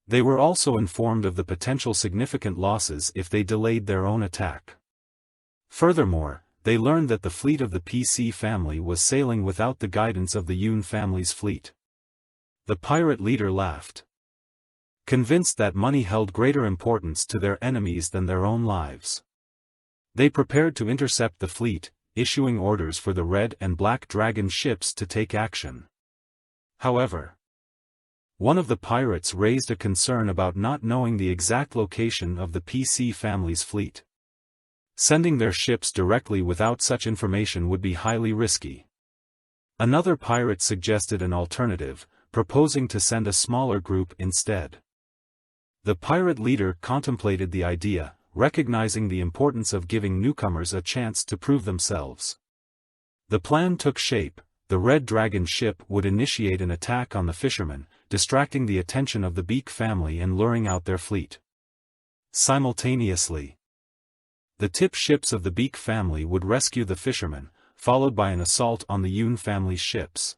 They were also informed of the potential significant losses if they delayed their own attack. Furthermore, they learned that the fleet of the PC family was sailing without the guidance of the Yun family's fleet. The pirate leader laughed, convinced that money held greater importance to their enemies than their own lives. They prepared to intercept the fleet, issuing orders for the Red and Black Dragon ships to take action. However, one of the pirates raised a concern about not knowing the exact location of the PC family's fleet. Sending their ships directly without such information would be highly risky. Another pirate suggested an alternative, proposing to send a smaller group instead. The pirate leader contemplated the idea, recognizing the importance of giving newcomers a chance to prove themselves. The plan took shape. The Red Dragon ship would initiate an attack on the fishermen, distracting the attention of the Beak family and luring out their fleet. Simultaneously, the tip ships of the Beak family would rescue the fishermen, followed by an assault on the Yun family's ships.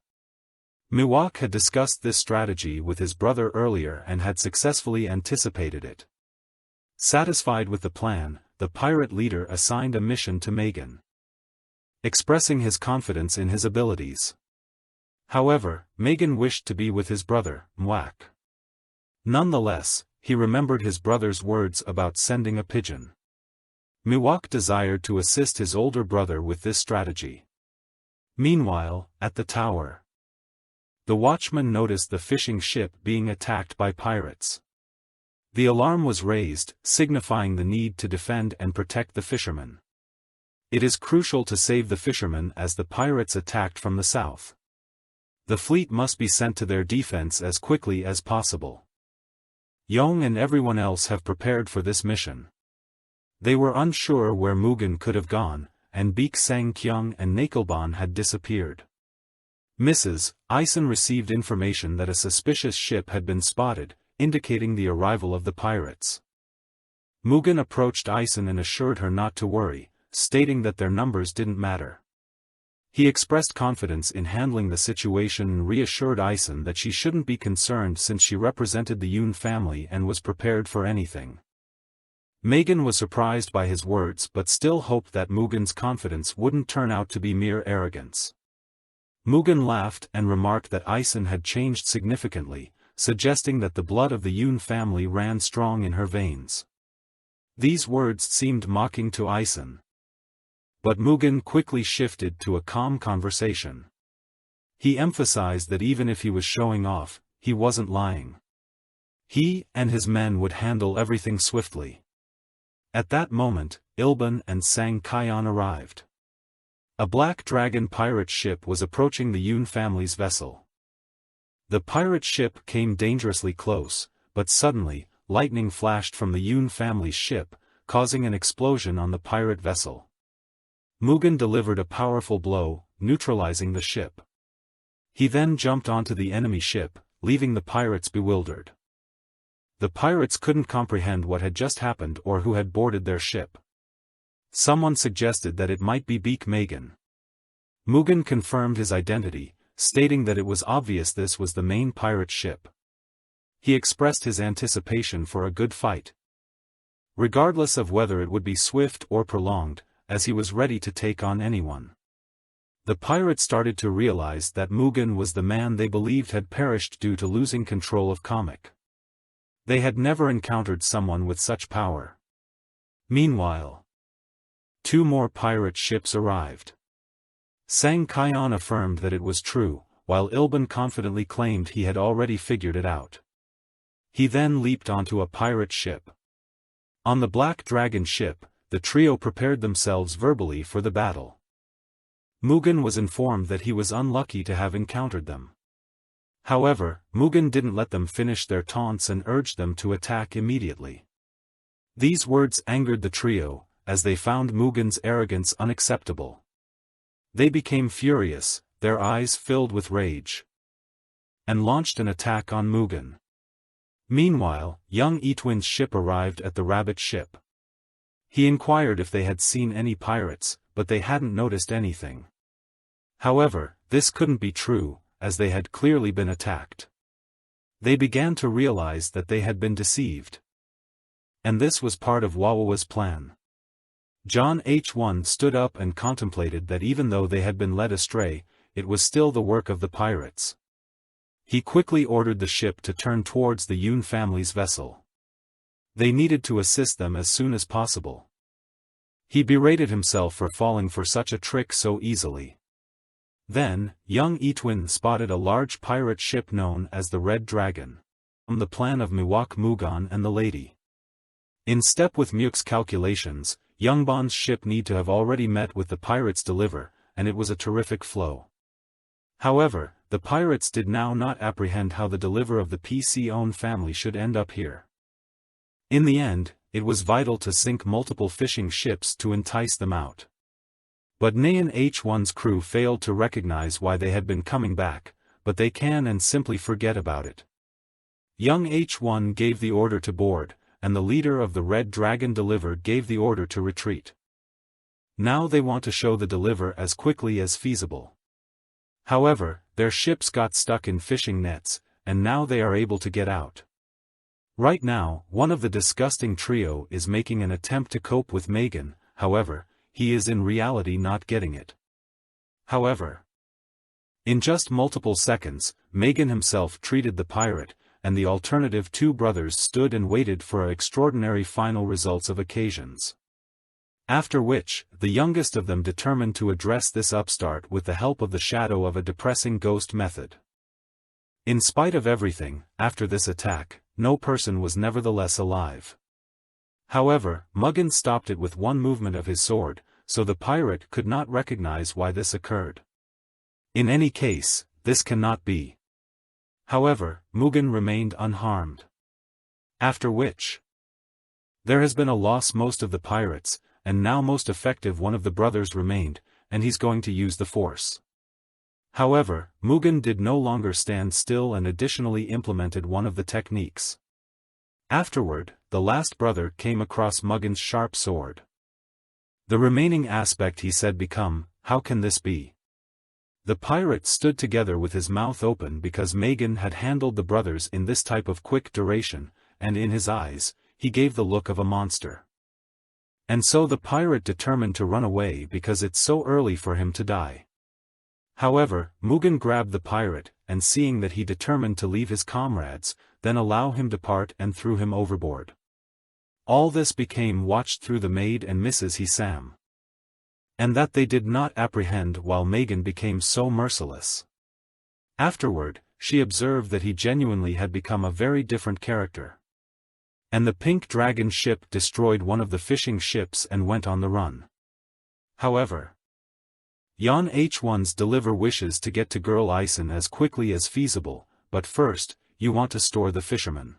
Miwok had discussed this strategy with his brother earlier and had successfully anticipated it. Satisfied with the plan, the pirate leader assigned a mission to Megan, expressing his confidence in his abilities. However, Megan wished to be with his brother, Mwak. Nonetheless, he remembered his brother's words about sending a pigeon. Miwok desired to assist his older brother with this strategy. Meanwhile, at the tower, the watchman noticed the fishing ship being attacked by pirates. The alarm was raised, signifying the need to defend and protect the fishermen. It is crucial to save the fishermen as the pirates attacked from the south. The fleet must be sent to their defense as quickly as possible. Yong and everyone else have prepared for this mission. They were unsure where Mugen could have gone, and Beek Sang-kyung and Nakelban had disappeared. Mrs. Ison received information that a suspicious ship had been spotted, indicating the arrival of the pirates. Mugen approached Ison and assured her not to worry, stating that their numbers didn't matter. He expressed confidence in handling the situation and reassured Ison that she shouldn't be concerned since she represented the Yun family and was prepared for anything. Megan was surprised by his words but still hoped that Mugen's confidence wouldn't turn out to be mere arrogance. Mugen laughed and remarked that Ison had changed significantly, suggesting that the blood of the Yun family ran strong in her veins. These words seemed mocking to Ison. But Mugen quickly shifted to a calm conversation. He emphasized that even if he was showing off, he wasn't lying. He and his men would handle everything swiftly. At that moment, Ilban and Sang Kyon arrived. A black dragon pirate ship was approaching the Yun family's vessel. The pirate ship came dangerously close, but suddenly, lightning flashed from the Yun family's ship, causing an explosion on the pirate vessel. Mugen delivered a powerful blow, neutralizing the ship. He then jumped onto the enemy ship, leaving the pirates bewildered. The pirates couldn't comprehend what had just happened or who had boarded their ship. Someone suggested that it might be Beak Megan. Mugen confirmed his identity, stating that it was obvious this was the main pirate ship. He expressed his anticipation for a good fight, regardless of whether it would be swift or prolonged, as he was ready to take on anyone. The pirates started to realize that Mugen was the man they believed had perished due to losing control of Comic. They had never encountered someone with such power. Meanwhile, 2 more pirate ships arrived. Sang Kion affirmed that it was true, while Ilban confidently claimed he had already figured it out. He then leaped onto a pirate ship. On the Black Dragon ship, the trio prepared themselves verbally for the battle. Mugen was informed that he was unlucky to have encountered them. However, Mugen didn't let them finish their taunts and urged them to attack immediately. These words angered the trio, as they found Mugen's arrogance unacceptable. They became furious, their eyes filled with rage, and launched an attack on Mugen. Meanwhile, young Etwin's ship arrived at the rabbit ship. He inquired if they had seen any pirates, but they hadn't noticed anything. However, this couldn't be true, as they had clearly been attacked. They began to realize that they had been deceived. And this was part of Wawa's plan. John H1 stood up and contemplated that even though they had been led astray, it was still the work of the pirates. He quickly ordered the ship to turn towards the Yun family's vessel. They needed to assist them as soon as possible. He berated himself for falling for such a trick so easily. Then, young Etwin spotted a large pirate ship known as the Red Dragon. From the plan of Miwok Mugan and the lady. In step with Muk's calculations, Youngbon's ship need to have already met with the pirates' deliver, and it was a terrific flow. However, the pirates did now not apprehend how the deliver of the PC-own family should end up here. In the end, it was vital to sink multiple fishing ships to entice them out. But Nayan H1's crew failed to recognize why they had been coming back, but they can and simply forget about it. Young H1 gave the order to board, and the leader of the Red Dragon deliver gave the order to retreat. Now they want to show the deliver as quickly as feasible. However, their ships got stuck in fishing nets, and now they are able to get out. Right now, one of the disgusting trio is making an attempt to cope with Megan, however, he is in reality not getting it. However, in just multiple seconds, Megan himself treated the pirate, and the alternative 2 brothers stood and waited for extraordinary final results of occasions. After which, the youngest of them determined to address this upstart with the help of the shadow of a depressing ghost method. In spite of everything, after this attack, no person was nevertheless alive. However, Mugen stopped it with one movement of his sword, so the pirate could not recognize why this occurred. In any case, this cannot be. However, Mugen remained unharmed. After which, there has been a loss most of the pirates, and now most effective one of the brothers remained, and he's going to use the force. However, Mugen did no longer stand still and additionally implemented one of the techniques. Afterward, the last brother came across Mugen's sharp sword. The remaining aspect he said become, how can this be? The pirate stood together with his mouth open because Megan had handled the brothers in this type of quick duration, and in his eyes, he gave the look of a monster. And so the pirate determined to run away because it's so early for him to die. However, Mugen grabbed the pirate, and seeing that he determined to leave his comrades, then allow him depart and threw him overboard. All this became watched through the maid and Mrs. Hisam. And that they did not apprehend while Megan became so merciless. Afterward, she observed that he genuinely had become a very different character. And the Pink Dragon ship destroyed one of the fishing ships and went on the run. However, Yon H1's deliver wishes to get to Girl Ison as quickly as feasible, but first, you want to store the fisherman.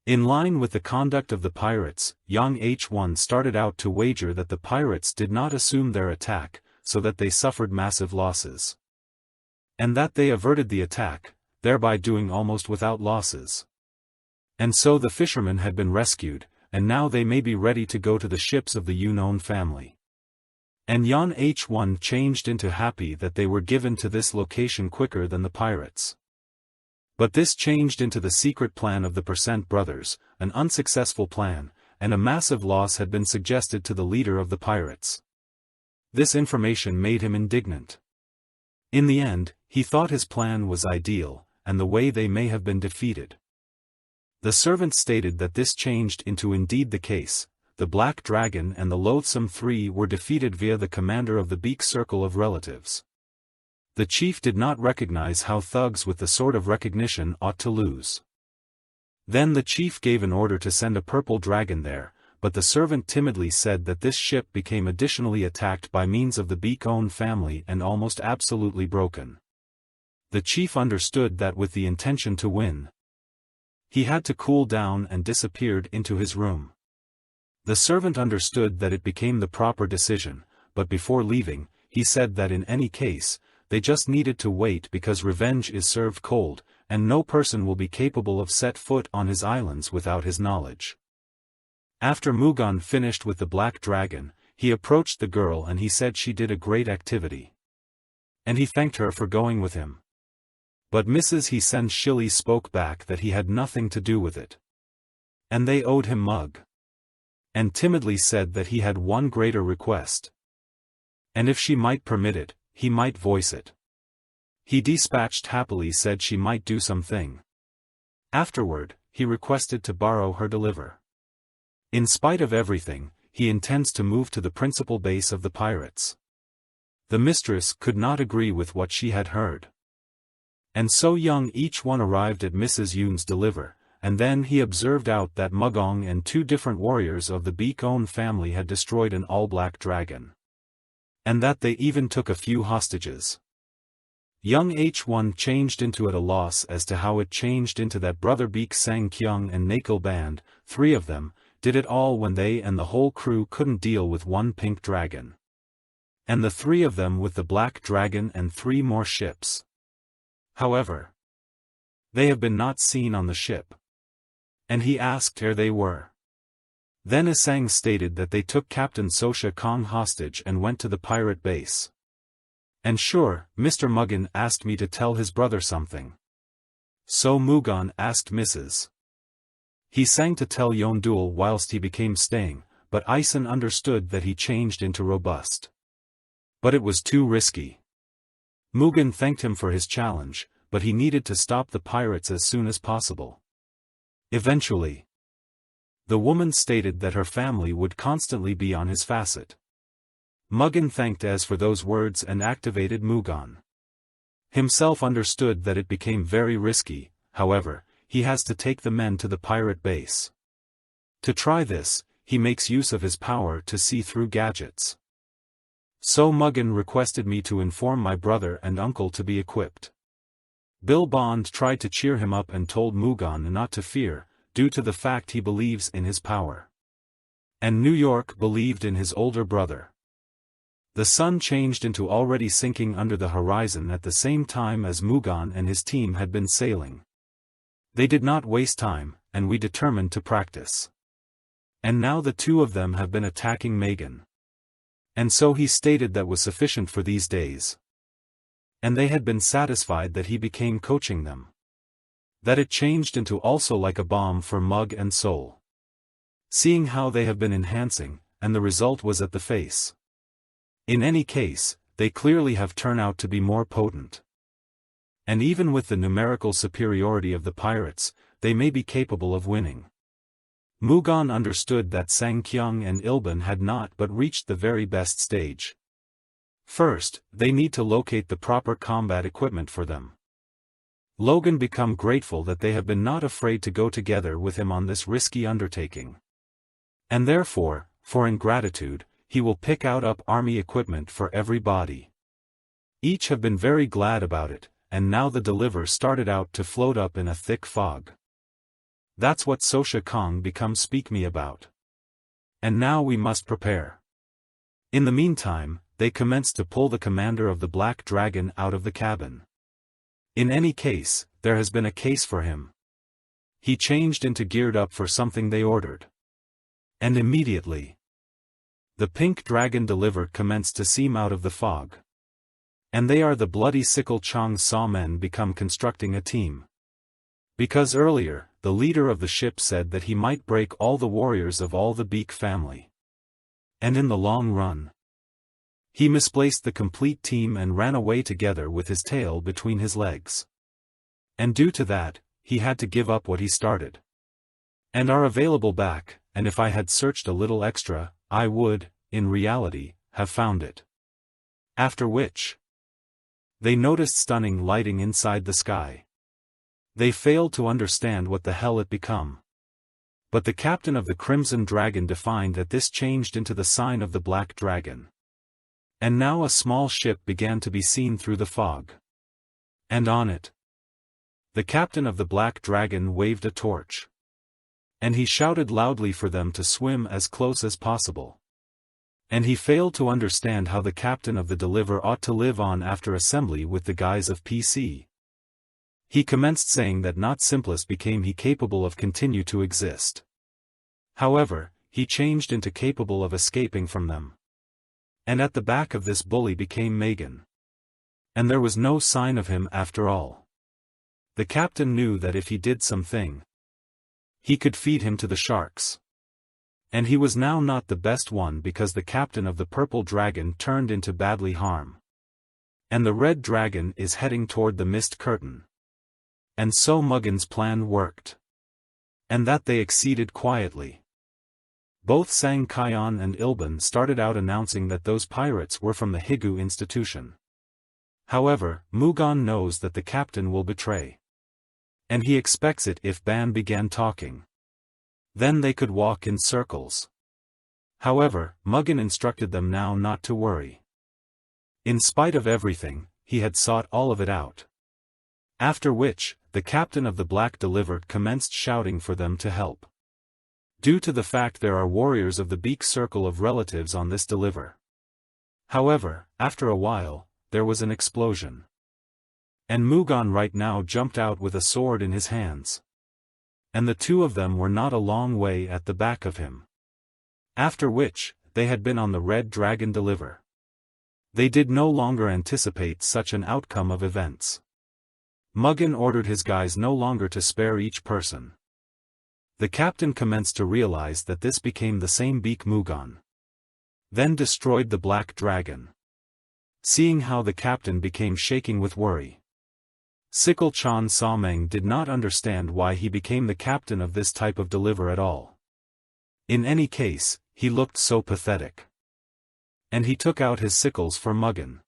In line with the conduct of the pirates, young H1 started out to wager that the pirates did not assume their attack, so that they suffered massive losses. And that they averted the attack, thereby doing almost without losses. And so the fishermen had been rescued, and now they may be ready to go to the ships of the unknown family. And yon H1 changed into happy that they were given to this location quicker than the pirates. But this changed into the secret plan of the Percent brothers, an unsuccessful plan, and a massive loss had been suggested to the leader of the pirates. This information made him indignant. In the end, he thought his plan was ideal, and the way they may have been defeated. The servant stated that this changed into indeed the case. The Black Dragon and the Loathsome Three were defeated via the commander of the Beak Circle of Relatives. The chief did not recognize how thugs with the sort of recognition ought to lose. Then the chief gave an order to send a purple dragon there, but the servant timidly said that this ship became additionally attacked by means of the Beak-own family and almost absolutely broken. The chief understood that with the intention to win, he had to cool down and disappeared into his room. The servant understood that it became the proper decision, but before leaving, he said that in any case, they just needed to wait because revenge is served cold, and no person will be capable of set foot on his islands without his knowledge. After Mugan finished with the Black Dragon, he approached the girl and he said she did a great activity. And he thanked her for going with him. But Mrs. Hisen Shilly spoke back that he had nothing to do with it. And they owed him mug. And timidly said that he had one greater request. And if she might permit it, he might voice it. He dispatched happily said she might do something. Afterward, he requested to borrow her deliver. In spite of everything, he intends to move to the principal base of the pirates. The mistress could not agree with what she had heard. And so young each one arrived at Mrs. Yoon's deliver, and then he observed out that Mugong and two different warriors of the Beak-own family had destroyed an all-black dragon. And that they even took a few hostages. Young H1 changed into at a loss as to how it changed into that brother Beak Sang Kyung and Nakil band, three of them, did it all when they and the whole crew couldn't deal with one pink dragon. And the three of them with the black dragon and three more ships. However, they have been not seen on the ship. And he asked where they were. Then Asang stated that they took Captain Sosha Kong hostage and went to the pirate base. And sure, Mr. Mugan asked me to tell his brother something. So Mugan asked Mrs. He sang to tell Yonduel whilst he became staying, but Ison understood that he changed into robust. But it was too risky. Mugan thanked him for his challenge, but he needed to stop the pirates as soon as possible. Eventually, the woman stated that her family would constantly be on his facet. Mugan thanked as for those words and activated Mugan. Himself understood that it became very risky, however, he has to take the men to the pirate base. To try this, he makes use of his power to see through gadgets. So Mugan requested me to inform my brother and uncle to be equipped. Bill Bond tried to cheer him up and told Mugan not to fear, due to the fact he believes in his power. And New York believed in his older brother. The sun changed into already sinking under the horizon at the same time as Mugan and his team had been sailing. They did not waste time, and we determined to practice. And now the two of them have been attacking Megan. And so he stated that was sufficient for these days. And they had been satisfied that he became coaching them. That it changed into also like a bomb for Mug and Soul. Seeing how they have been enhancing, and the result was at the face. In any case, they clearly have turned out to be more potent. And even with the numerical superiority of the pirates, they may be capable of winning. Mugan understood that Sang Kyung and Ilban had not but reached the very best stage. First, they need to locate the proper combat equipment for them. Logan become grateful that they have been not afraid to go together with him on this risky undertaking. And therefore, for ingratitude, he will pick out army equipment for everybody. Each have been very glad about it, and now the deliver started out to float up in a thick fog. That's what Sosha Kong become speak me about. And now we must prepare. In the meantime, they commenced to pull the commander of the Black Dragon out of the cabin. In any case, there has been a case for him. He changed into geared up for something they ordered. And immediately, the pink dragon deliver commenced to seem out of the fog. And they are the bloody sickle Chong saw men become constructing a team. Because earlier, the leader of the ship said that he might break all the warriors of all the Beak family. And in the long run, he misplaced the complete team and ran away together with his tail between his legs. And due to that, he had to give up what he started. And are available back, and if I had searched a little extra, I would, in reality, have found it. After which, they noticed stunning lighting inside the sky. They failed to understand what the hell it become. But the captain of the Crimson Dragon defined that this changed into the sign of the Black Dragon. And now a small ship began to be seen through the fog. And on it, the captain of the Black Dragon waved a torch. And he shouted loudly for them to swim as close as possible. And he failed to understand how the captain of the Deliver ought to live on after assembly with the guise of PC. He commenced saying that not simplest became he capable of continue to exist. However, he changed into capable of escaping from them. And at the back of this bully became Megan. And there was no sign of him after all. The captain knew that if he did something, he could feed him to the sharks. And he was now not the best one because the captain of the Purple Dragon turned into badly harm. And the Red Dragon is heading toward the mist curtain. And so Mugen's plan worked. And that they exceeded quietly. Both Sang Kion and Ilban started out announcing that those pirates were from the Higu institution. However, Mugen knows that the captain will betray. And he expects it if Ban began talking. Then they could walk in circles. However, Mugen instructed them now not to worry. In spite of everything, he had sought all of it out. After which, the captain of the Black Delivered commenced shouting for them to help. Due to the fact there are warriors of the Beak circle of relatives on this Deliver. However, after a while, there was an explosion. And Mugen right now jumped out with a sword in his hands. And the two of them were not a long way at the back of him. After which, they had been on the Red Dragon Deliver. They did no longer anticipate such an outcome of events. Mugen ordered his guys no longer to spare each person. The captain commenced to realize that this became the same Beak Mugen. Then destroyed the Black Dragon. Seeing how the captain became shaking with worry. Sickle Chan Sameng did not understand why he became the captain of this type of Deliver at all. In any case, he looked so pathetic. And he took out his sickles for Mugen.